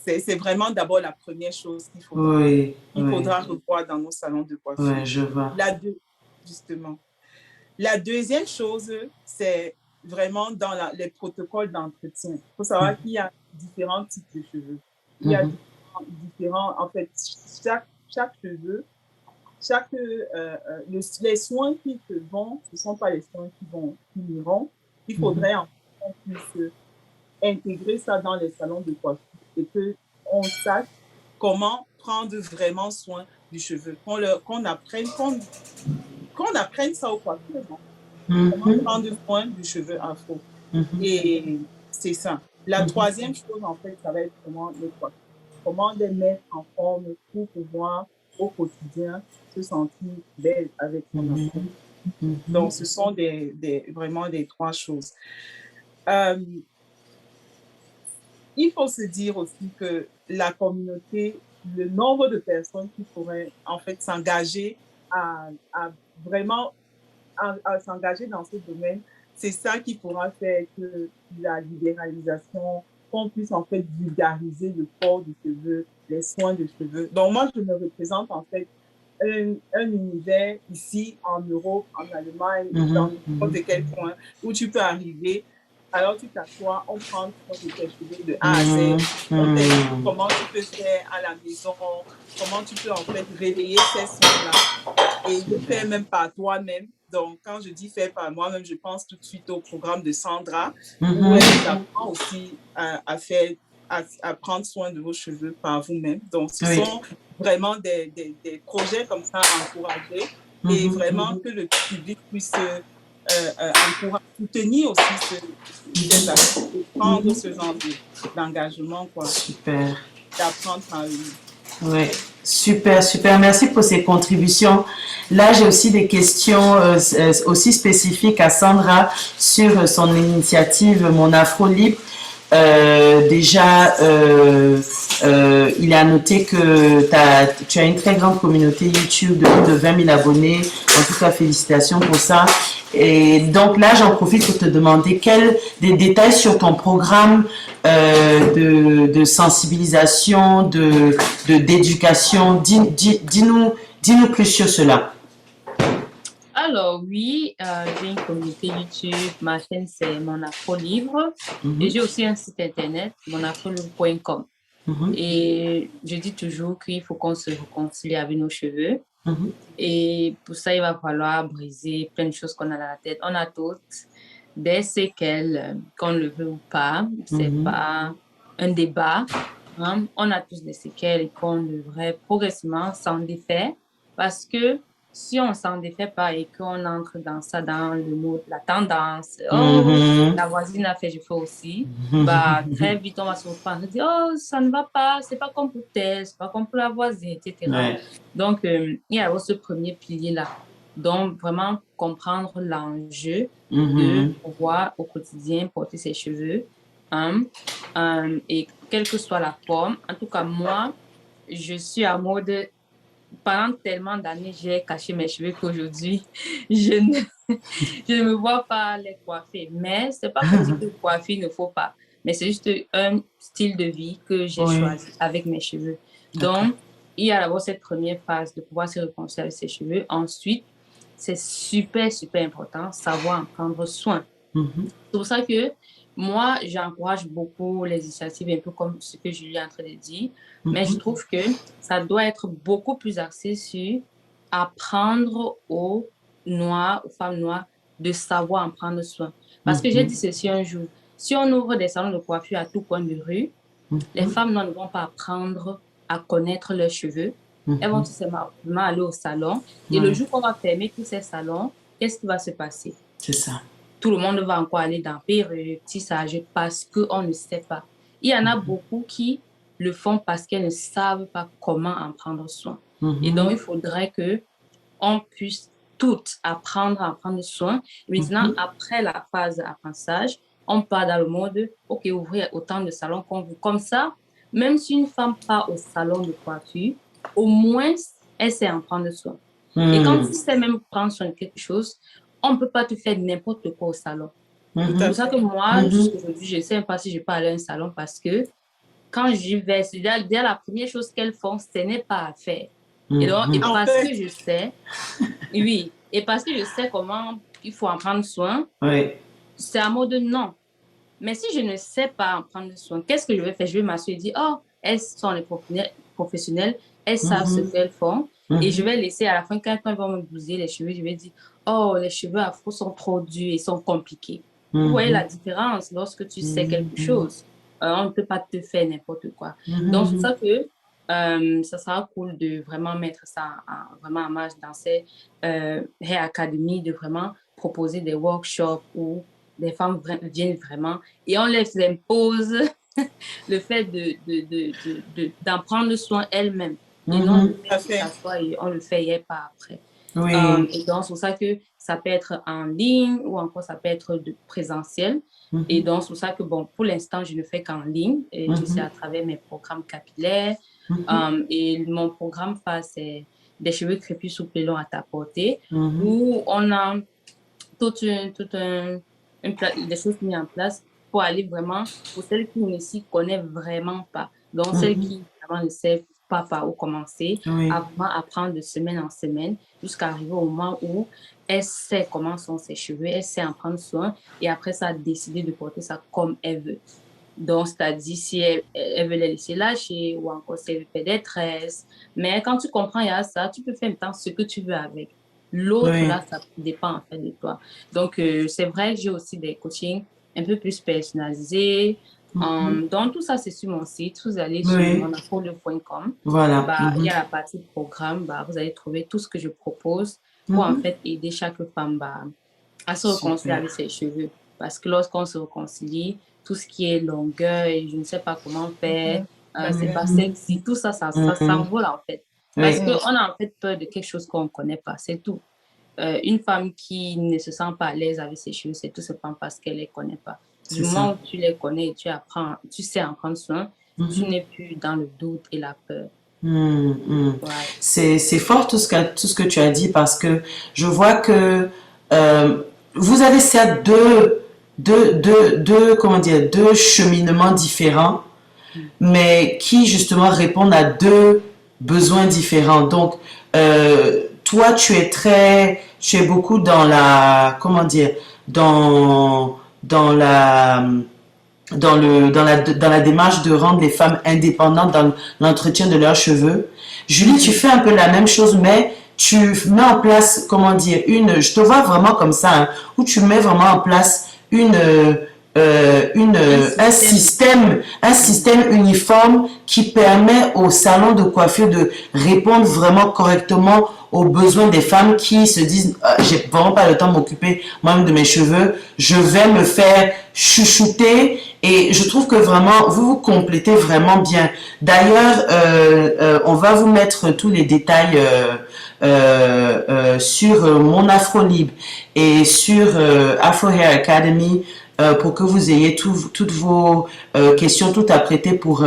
S2: c'est vraiment d'abord la première chose
S1: Oui,
S2: qu'il
S1: oui,
S2: faudra revoir dans nos salons de coiffure.
S1: oui, je vois.
S2: Justement. La deuxième chose, c'est vraiment dans les protocoles d'entretien. Il faut savoir qu'il y a différents types de cheveux. Il y a
S1: Mhm.
S2: en fait, chaque cheveu, les soins qui te vont, ce ne sont pas les soins qui iront. Il
S1: Mhm.
S2: faudrait en fait qu'on puisse intégrer ça dans les salons de coiffure et qu'on sache comment prendre vraiment soin du cheveu, qu'on apprenne ça aux coiffeurs, hein. Comment
S1: Mhm.
S2: prendre soin du cheveu afro.
S1: Mhm.
S2: Et c'est ça. La
S1: Mhm.
S2: troisième chose, en fait, ça va être comment les coiffeurs, comment les mettre en forme pour pouvoir, au quotidien, se sentir belle avec son afro.
S1: Mhm. Mhm.
S2: Donc, ce sont vraiment des trois choses. Euh, il faut se dire aussi que la communauté, le nombre de personnes qui pourraient en fait s'engager à vraiment à s'engager dans ce domaine, c'est ça qui pourra faire que la libéralisation, qu'on puisse en fait vulgariser le port du cheveu, les soins de cheveux. Donc moi, je me représente en fait un univers ici en Europe, en Allemagne ou dans
S1: Mhm.
S2: n'importe quel point où tu peux arriver. Alors tu t'assois, on prend soin de tes cheveux de A à Z,
S1: Mhm.
S2: on t'explique
S1: Mhm.
S2: comment tu peux faire à la maison, comment tu peux en fait réveiller ces soins-là et le faire même par toi-même. Donc, quand je dis faire par moi-même, je pense tout de suite au programme de Sandra, où elle vous
S1: Mhm.
S2: apprend aussi à prendre soin de vos cheveux par vous-même. Donc, ce
S1: Oui.
S2: sont vraiment des projets comme ça à encourager et
S1: Mhm.
S2: vraiment que le public puisse soutenir aussi ces actions, prendre ce genre d'engagement, quoi,
S1: Super.
S2: d'apprendre par eux.
S1: Oui, super, super. Merci pour ces contributions. Là, j'ai aussi des questions aussi spécifiques à Sandra sur son initiative Mon Afro Libre. Déjà, il est à noter que tu as une très grande communauté YouTube de plus de 20 000 abonnés. En tout cas, félicitations pour ça. Et donc là, j'en profite pour te demander des détails sur ton programme de sensibilisation, d'éducation. Dis-nous plus sur cela.
S3: Alors oui, j'ai une communauté YouTube. Ma chaîne, c'est Mon Afro Livre. Et
S1: Mhm.
S3: j'ai aussi un site internet, monafrolivre.com.
S1: Mhm.
S3: Et je dis toujours qu'il faut qu'on se réconcilie avec nos cheveux.
S1: Mhm.
S3: Et pour ça, il va falloir briser plein de choses qu'on a dans la tête. On a toutes des séquelles, qu'on le veut ou pas. C'est
S1: Mhm.
S3: pas un débat, hein. On a tous des séquelles et qu'on devrait progressivement s'en défaire parce que si on s'en défait pas et qu'on entre dans ça, dans le mode, la tendance, oh,
S1: Mhm.
S3: la voisine a fait, je fais aussi, bah, très vite, on va se reprendre et dire, oh, ça ne va pas, c'est pas comme pour tel, c'est pas comme pour la voisine, etc.
S1: Ouais.
S3: Donc, il y a ce premier pilier-là. Donc, vraiment comprendre l'enjeu de
S1: Mhm.
S3: pouvoir au quotidien porter ses cheveux, hein, et quelle que soit la forme. En tout cas, moi, je suis à mode. Pendant tellement d'années, j'ai caché mes cheveux qu'aujourd'hui, je ne, je ne me vois pas les coiffer. Mais c'est pas pour dire que coiffer il ne faut pas. Mais c'est juste un style de vie que j'ai
S1: Oui.
S3: choisi avec mes cheveux.
S1: D'accord.
S3: Donc, il y a d'abord cette première phase de pouvoir se réconcilier avec ses cheveux. Ensuite, c'est super, super important, savoir en prendre soin.
S1: Mhm.
S3: C'est pour ça que moi, j'encourage beaucoup les initiatives, un peu comme ce que je lui ai en train de dire, mais je
S1: Mhm.
S3: trouve que ça doit être beaucoup plus axé sur apprendre aux Noirs, aux femmes noires, de savoir en prendre soin. Parce que j'ai dit
S1: Mhm.
S3: ceci un jour, si on ouvre des salons de coiffure à tout coin de rue, les
S1: Mhm.
S3: femmes noires ne vont pas apprendre à connaître leurs cheveux. Elles vont
S1: Mhm.
S3: tout simplement aller au salon. Et le
S1: Ouais,
S3: jour qu'on va fermer tous ces salons, qu'est-ce qui va se passer?
S1: c'est ça.
S3: Tout le monde va encore aller dans perruque, tissage parce qu'on ne sait pas. Il y en a beaucoup qui le font parce qu'elles ne savent pas comment en prendre soin. Et donc,
S1: Mhm.
S3: il faudrait que on puisse toutes apprendre à en prendre soin. Et maintenant,
S1: Mhm.
S3: après la phase d'apprentissage, on part dans le mode, OK, ouvrir autant de salons qu'on veut. Comme ça, même si une femme part au salon de coiffure, au moins, elle sait en prendre soin. Et quand tu
S1: Mhm.
S3: sais même prendre soin de quelque chose, on ne peut pas te faire n'importe quoi au salon.
S2: Tout
S3: C'est
S2: à
S3: pour
S1: Mhm.
S3: ça que
S2: fait.
S3: moi,
S1: Mhm.
S3: jusqu'à aujourd'hui, je ne sais même pas si je peux aller à un salon parce que quand j'y vais, c'est déjà la première chose qu'elles font, ce n'est pas à faire. Et donc, et
S1: Mhm.
S2: En
S3: parce que
S2: fait,
S3: je sais, oui, et parce que je sais comment il faut en prendre soin,
S1: Oui.
S3: c'est à mode non. Mais si je ne sais pas en prendre soin, qu'est-ce que je vais faire? Je vais m'assurer et dire, oh, elles sont les professionnels, elles savent ce
S1: Mhm.
S3: qu'elles font. Et je
S1: Mhm.
S3: vais laisser à la fin, quand elles vont me bousiller les cheveux, je vais dire, oh, les cheveux afro sont trop durs et sont compliqués. Vous voyez la
S1: Mhm.
S3: différence lorsque tu sais quelque
S1: Mhm.
S3: chose. On ne peut pas te faire n'importe quoi. Donc, c'est
S1: Mhm.
S3: ça que ça sera cool de vraiment mettre ça vraiment en marche dans ces Hair Academy, de vraiment proposer des workshops où les femmes viennent vraiment et on les impose le fait d'en prendre soin elles-mêmes et non de
S1: Mhm.
S2: tout à
S3: faire que
S2: fait.
S3: ça soit et on le fait et pas après.
S1: Oui.
S3: Et donc, c'est pour ça que ça peut être en ligne ou encore ça peut être de présentiel. Et
S1: Mhm.
S3: donc, c'est pour ça que, bon, pour l'instant, je ne fais qu'en ligne. Et je sais
S1: Mhm.
S3: à travers mes programmes capillaires.
S1: Mhm.
S3: Et mon programme phare, c'est des cheveux crépus souples et longs à ta portée,
S1: Mhm.
S3: où on a des choses mises en place pour aller vraiment, pour celles qui ne s'y connaissent vraiment pas. Donc, celles
S1: Mhm.
S3: qui vraiment ne savent pas par où commencer, à
S1: Oui.
S3: vraiment apprendre de semaine en semaine jusqu'à arriver au moment où elle sait comment sont ses cheveux, elle sait en prendre soin et après ça, décider de porter ça comme elle veut. Donc, c'est-à-dire si elle veut les laisser lâcher ou encore si elle veut faire des tresses. Mais quand tu comprends, il y a ça, tu peux faire maintenant ce que tu veux avec. L'autre,
S1: Oui.
S3: là, ça dépend en fait de toi. Donc, c'est vrai que j'ai aussi des coachings un peu plus personnalisés.
S1: Mhm.
S3: Donc, tout ça, c'est sur mon site. Vous allez sur
S1: Oui.
S3: monafole.com.
S1: Voilà.
S3: Bah, il y
S1: Mhm.
S3: a la partie programme. Bah, vous allez trouver tout ce que je propose pour en
S1: Mhm.
S3: fait aider chaque femme bah, à se réconcilier
S1: Super.
S3: avec ses cheveux. Parce que lorsqu'on se réconcilie, tout ce qui est longueur et je ne sais pas comment faire,
S2: Mhm. Tout à
S3: c'est
S2: fait.
S3: pas
S1: Mhm.
S3: sexy, tout ça, ça
S1: Mhm.
S3: s'envole en fait. Parce
S1: Oui.
S3: qu'on a en fait peur de quelque chose qu'on ne connaît pas, c'est tout. Une femme qui ne se sent pas à l'aise avec ses cheveux, c'est tout simplement parce qu'elle ne les connaît pas. Du
S1: C'est
S3: moment
S1: ça.
S3: où tu les connais et tu apprends, tu sais en prendre soin, tu
S1: Mhm.
S3: n'es plus dans le doute et la peur.
S1: Mhm.
S3: Ouais.
S1: C'est fort tout ce que tu as dit parce que je vois que euh, vous avez certes comment dire, deux cheminements différents, mais qui justement répondent à deux besoins différents. Donc, toi, tu es beaucoup dans la, comment dire, dans, dans la, dans la démarche de rendre les femmes indépendantes dans l'entretien de leurs cheveux. Julie, tu fais un peu la même chose, mais tu mets en place, comment dire, je te vois vraiment comme ça, hein, où tu mets vraiment en place
S3: Un système.
S1: un système uniforme qui permet au salon de coiffure de répondre vraiment correctement aux besoins des femmes qui se disent j'ai vraiment pas le temps de m'occuper moi-même de mes cheveux, je vais me faire chouchouter et je trouve que vraiment vous vous complétez vraiment bien. D'ailleurs, on va vous mettre tous les détails sur mon Afro Libre et sur Afro Hair Academy pour que vous ayez toutes vos questions toutes à prêter pour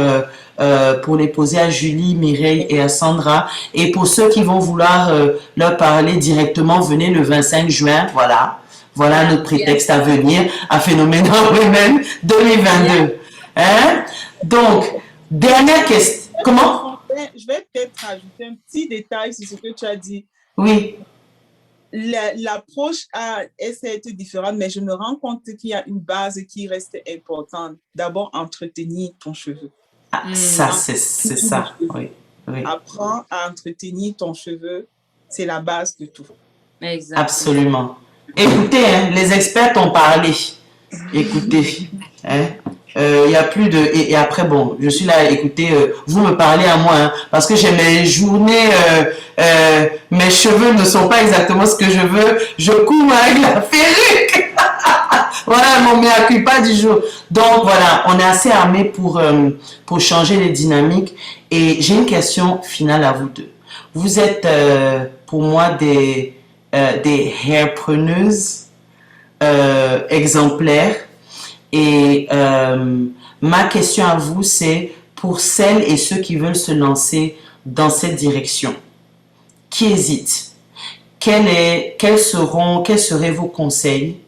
S1: les poser à Julie, Mireille et à Sandra. Et pour ceux qui vont vouloir leur parler directement, venez le 25 juin. Voilà. Voilà
S3: Yeah,
S1: notre
S3: yeah,
S1: prétexte à venir à Phénomène Women
S3: yeah.
S1: 2022. Hein? Donc, dernière question. Comment?
S2: Je vais peut-être rajouter un petit détail sur ce que tu as dit.
S1: Oui.
S2: l'approche essaie d'être différente, mais je me rends compte qu'il y a une base qui reste importante. D'abord, entretenir ton cheveu.
S1: Ça, c'est ça. Oui, oui.
S2: Apprends à entretenir ton cheveu. C'est la base de tout.
S3: Exactement.
S1: Absolument. Écoutez, hein, les experts ont parlé. Écoutez, hein, y a plus de... Et après, bon, je suis là, écoutez, vous me parlez à moi, hein, parce que j'ai mes journées, mes cheveux ne sont pas exactement ce que je veux. Je cours avec la perruque. Voilà mon mea culpa du jour. Donc voilà, on est assez armés pour changer les dynamiques. Et j'ai une question finale à vous deux. Vous êtes pour moi des hairpreneuses exemplaires. Et ma question à vous, c'est pour celles et ceux qui veulent se lancer dans cette direction, qui hésitent, quels seraient vos conseils?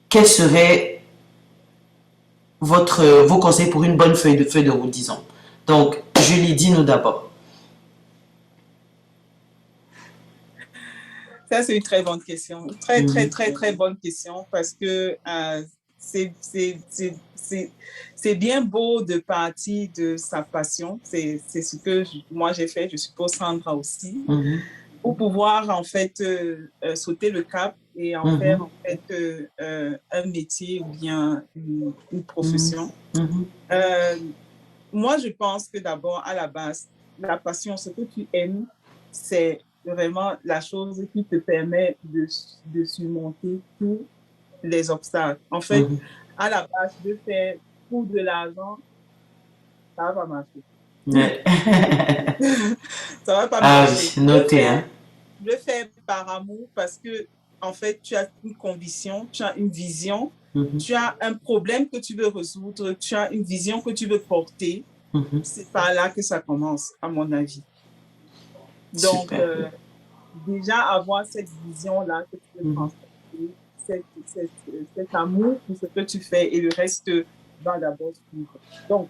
S1: Quels seraient vos conseils pour une bonne feuille de route, disons? Donc, Julie, dis-nous d'abord.
S2: Ça, c'est une très bonne question. Très bonne question parce que c'est bien beau de partir de sa passion. C'est ce que moi j'ai fait, je suppose Sandra aussi, pour pouvoir en fait sauter le cap et en faire en fait un métier ou bien une profession. Moi, je pense que d'abord, à la base, la passion, ce que tu aimes, c'est vraiment la chose qui te permet de surmonter tous les obstacles. En fait, à la base, de faire pour de l'argent, ça va marcher. Ça va pas marcher.
S1: Noté, hein.
S2: Le faire par amour parce que, en fait, tu as une conviction, tu as une vision, tu as un problème que tu veux résoudre, tu as une vision que tu veux porter. C'est par là que ça commence, à mon avis. Donc, déjà avoir cette vision-là que tu peux transmettre, cet amour pour ce que tu fais et le reste va d'abord suivre. Donc,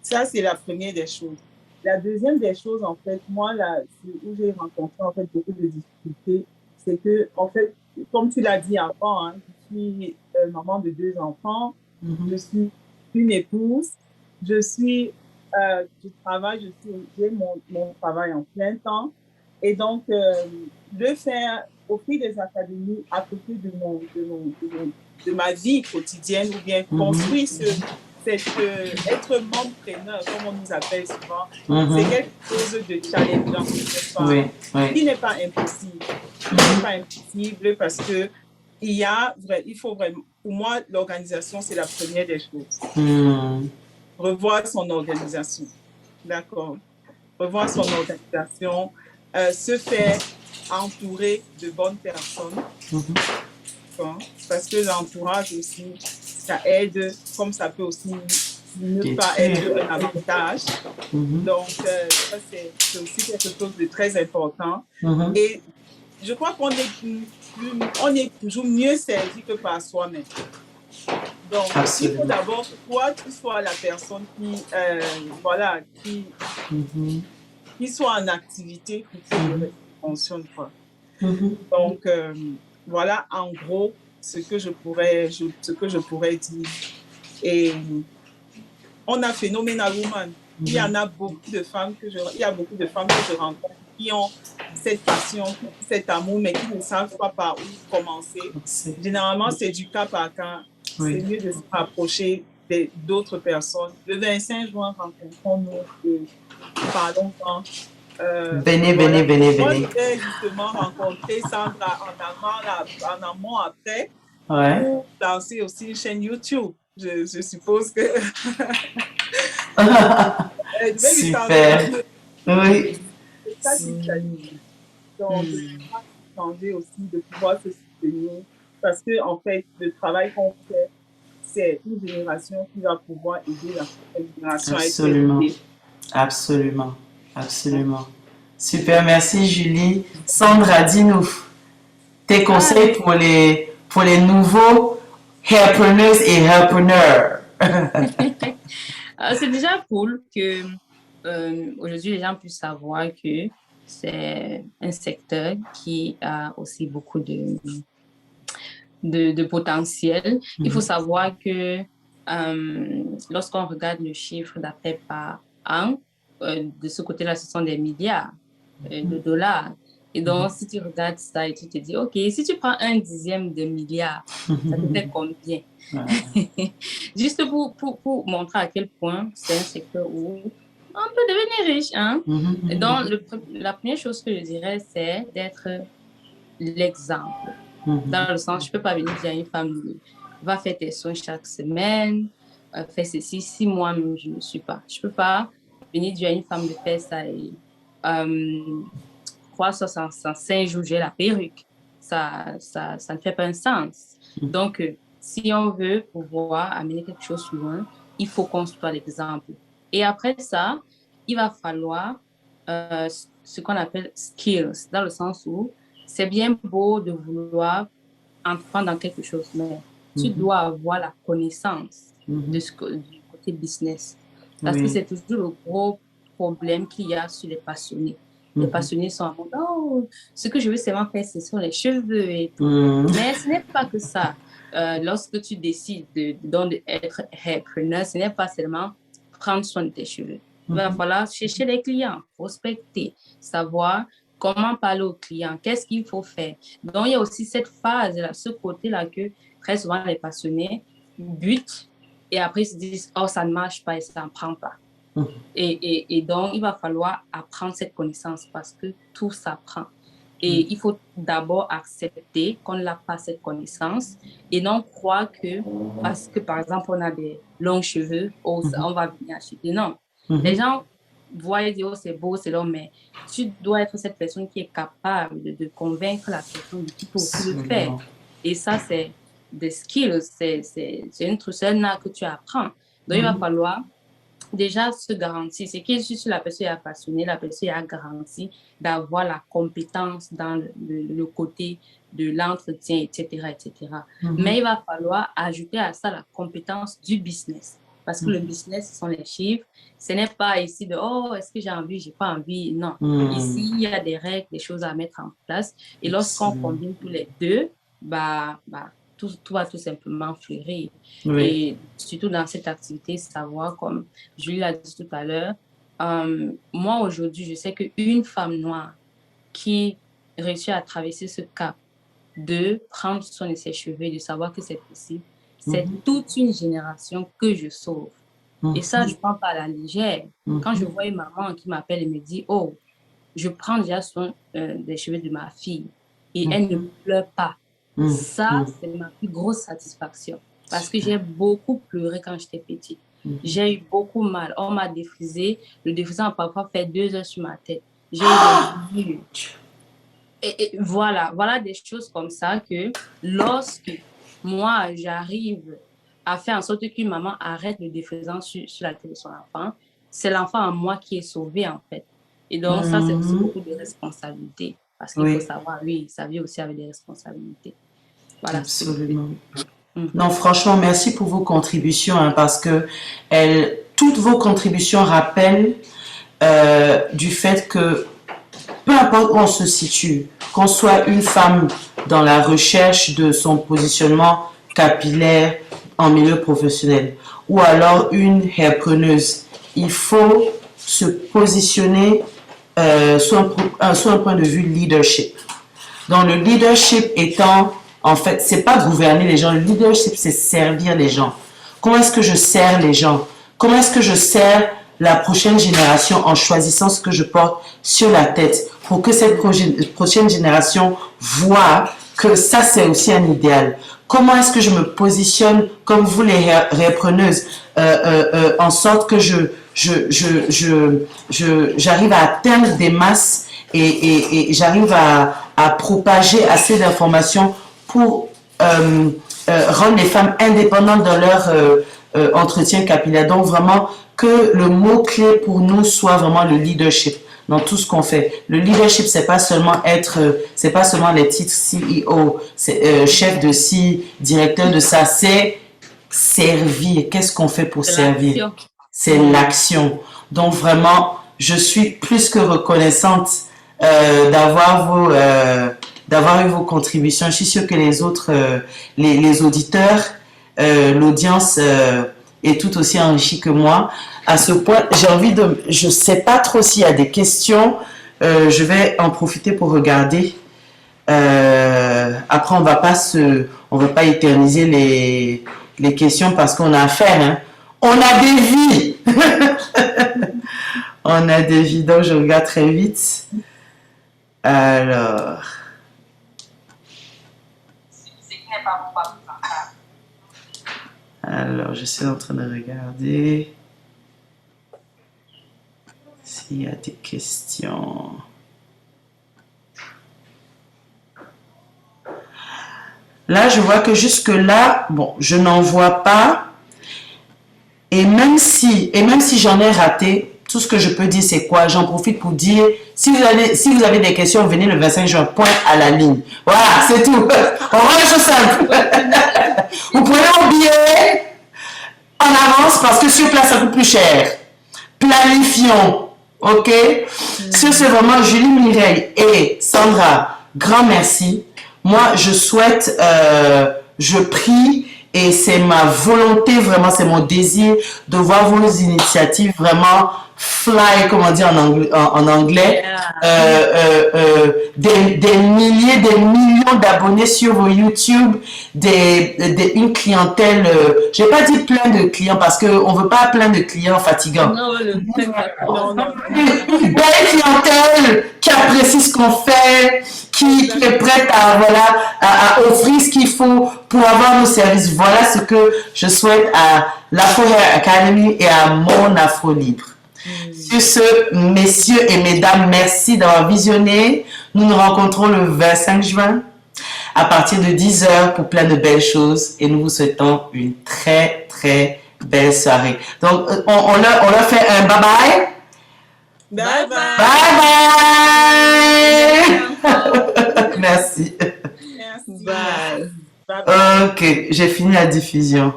S2: ça, c'est la première des choses. La deuxième des choses, en fait, moi, là, où j'ai rencontré en fait beaucoup de difficultés, c'est que, en fait, comme tu l'as dit avant, hein, je suis maman de 2 enfants, je suis une épouse, je travaille, j'ai mon travail en plein temps. Et donc, de faire, offrir des académies à côté de ma vie quotidienne ou bien construire être membre-preneur, comme on nous appelle souvent, c'est quelque chose de challengeant, qui n'est pas impossible. Qui n'est pas impossible parce que il faut vraiment, pour moi, l'organisation, c'est la première des choses. Revoir son organisation. D'accord. Revoir son organisation. Se faire entourer de bonnes personnes. Parce que l'entourage aussi, ça aide, comme ça peut aussi ne pas être un avantage. Donc, ça, c'est aussi quelque chose de très important. Et je crois qu'on est toujours mieux servi que par soi-même. Donc, il faut d'abord que toi, tu sois la personne qui soit en activité pour que ça fonctionne. Donc, voilà en gros ce que je pourrais dire. Et on a Phenomenal Woman. Il y a beaucoup de femmes que je rencontre qui ont cette passion, cet amour, mais qui ne savent pas par où commencer. Généralement, c'est du cas par cas. C'est mieux de se rapprocher d'autres personnes. Le 25 juin, rencontrons-nous et parlons-en.
S1: Venez.
S2: Moi, j'ai justement rencontré Sandra en amont après pour lancer aussi une chaîne YouTube. Je suppose que...
S1: Super. Oui.
S2: C'est ça qui s'aligne. Donc, changer aussi, de pouvoir se soutenir. Parce que, en fait, le travail qu'on fait, c'est une génération qui va pouvoir aider la prochaine génération à être élevée.
S1: Absolument. Super, merci Julie. Sandra, dis-nous tes conseils pour les nouveaux hairpreneurs et hairpreneurs.
S3: C'est déjà cool que aujourd'hui les gens puissent savoir que c'est un secteur qui a aussi beaucoup de potentiel. Il faut savoir que lorsqu'on regarde le chiffre d'affaires par an, de ce côté-là, ce sont des milliards de dollars. Et donc, si tu regardes ça et tu te dis, OK, si tu prends 1/10 de milliard, ça te fait combien? Juste pour montrer à quel point c'est un secteur où on peut devenir riche. Hein? Et donc, la première chose que je dirais, c'est d'être l'exemple. Dans le sens, je ne peux pas venir dire à une femme, va faire tes soins chaque semaine, fais ceci, si moi-même je ne suis pas. Je ne peux pas venir dire à une femme de faire ça et 365 jours, j'ai la perruque. Ça ne fait pas un sens. Donc, si on veut pouvoir amener quelque chose loin, il faut qu'on soit l'exemple. Et après ça, il va falloir ce qu'on appelle skills, dans le sens où c'est bien beau de vouloir entreprendre dans quelque chose, mais tu dois avoir la connaissance du côté business. Parce que c'est toujours le gros problème qu'il y a sur les passionnés. Les passionnés sont en mode, oh, ce que je veux seulement faire, ce sont les cheveux et tout. Mais ce n'est pas que ça. Lorsque tu décides d'être hairpreneur, ce n'est pas seulement prendre soin de tes cheveux. Il va falloir chercher les clients, prospecter, savoir comment parler aux clients, qu'est-ce qu'il faut faire. Donc, il y a aussi cette phase-là, ce côté-là que très souvent les passionnés butent et après ils se disent, oh, ça ne marche pas et ça n'en prend pas. Et donc, il va falloir apprendre cette connaissance parce que tout s'apprend. Et il faut d'abord accepter qu'on n'a pas cette connaissance et non croire que parce que, par exemple, on a des longs cheveux, on va venir acheter. Non. Les gens voient et disent, oh, c'est beau, c'est long, mais tu dois être cette personne qui est capable de convaincre la personne qui peut aussi le faire. Et ça, c'est des skills, c'est un art que tu apprends. Donc, il va falloir déjà se garantir, c'est que si la personne est passionnée, la personne a garanti d'avoir la compétence dans le côté de l'entretien, etc., etc. Mais il va falloir ajouter à ça la compétence du business. Parce que le business, ce sont les chiffres. Ce n'est pas ici de, oh, est-ce que j'ai envie, j'ai pas envie. Non. Ici, il y a des règles, des choses à mettre en place. Et lorsqu'on combine tous les deux, tout va tout simplement fleurir. Et surtout dans cette activité, savoir, comme Julie l'a dit tout à l'heure, moi, aujourd'hui, je sais qu'une femme noire qui réussit à traverser ce cap de prendre soin de ses cheveux et de savoir que c'est possible, c'est toute une génération que je sauve. Et ça, je ne prends pas à la légère. Quand je vois une maman qui m'appelle et me dit, oh, je prends déjà soin des cheveux de ma fille et elle ne pleure pas. Ça, c'est ma plus grosse satisfaction. Parce que j'ai beaucoup pleuré quand j'étais petite. J'ai eu beaucoup mal. On m'a défrisé. Le défrisant a parfois fait 2 heures sur ma tête. J'ai eu des brûlures. Et voilà des choses comme ça que lorsque moi, j'arrive à faire en sorte qu'une maman arrête le défrisant sur la tête de son enfant, c'est l'enfant en moi qui est sauvé, en fait. Et donc, ça, c'est aussi beaucoup de responsabilité. Parce qu'il faut savoir, ça vient aussi avec des responsabilités. Voilà.
S1: Absolument. Non, franchement, merci pour vos contributions, hein, parce que toutes vos contributions rappellent du fait que peu importe où on se situe, qu'on soit une femme dans la recherche de son positionnement capillaire en milieu professionnel ou alors une hairpreneuse, il faut se positionner sur un point de vue leadership. Donc, le leadership étant, en fait, c'est pas gouverner les gens. Le leadership, c'est servir les gens. Comment est-ce que je sers les gens? Comment est-ce que je sers la prochaine génération en choisissant ce que je porte sur la tête pour que cette prochaine génération voit que ça, c'est aussi un idéal? Comment est-ce que je me positionne comme vous, les hairpreneuses, en sorte que j'arrive à atteindre des masses et j'arrive à propager assez d'informations pour rendre les femmes indépendantes dans leur entretien capillaire. Donc vraiment que le mot-clé pour nous soit vraiment le leadership dans tout ce qu'on fait. Le leadership, c'est pas seulement les titres CEO, chef de ci, directeur de ça, c'est servir. Qu'est-ce qu'on fait pour servir? C'est l'action. Donc vraiment, je suis plus que reconnaissante d'avoir eu vos contributions. Je suis sûre que les autres, les auditeurs, l'audience est tout aussi enrichie que moi. À ce point, je sais pas trop s'il y a des questions. Je vais en profiter pour regarder. Après, on va pas éterniser les questions parce qu'on a affaire, hein. On a des vies. On a des vies, donc je regarde très vite. Alors. Alors, je suis en train de regarder s'il y a des questions. Là, je vois que jusque-là, bon, je n'en vois pas. Et même si j'en ai raté, tout ce que je peux dire, c'est quoi? J'en profite pour dire, si vous avez des questions, venez le 25 juin, point à la ligne. Voilà, c'est tout. On rend les choses simples. Vous prenez vos billets en avance parce que sur place, ça coûte plus cher. Planifions. OK? Sur ce, vraiment, Julie, Mireille et Sandra, grand merci. Moi, je souhaite, je prie et c'est ma volonté, vraiment, c'est mon désir de voir vos initiatives vraiment fly, comment dire en anglais, des milliers, des millions d'abonnés sur vos YouTube, une clientèle, j'ai pas dit plein de clients parce qu'on veut pas plein de clients fatigants.
S3: Non,
S1: Une belle clientèle qui apprécie ce qu'on fait, qui est prête à offrir ce qu'il faut pour avoir nos services. Voilà ce que je souhaite à l'Afro Hair Academy et à mon Afro Libre. Sur ce, messieurs et mesdames, merci d'avoir visionné. Nous nous rencontrons le 25 juin à partir de 10h pour plein de belles choses et nous vous souhaitons une très très belle soirée. Donc, on leur fait un bye-bye.
S2: Bye bye.
S1: Bye bye. Merci.
S2: Merci.
S3: Bye.
S2: Bye bye.
S1: Ok, j'ai fini la diffusion.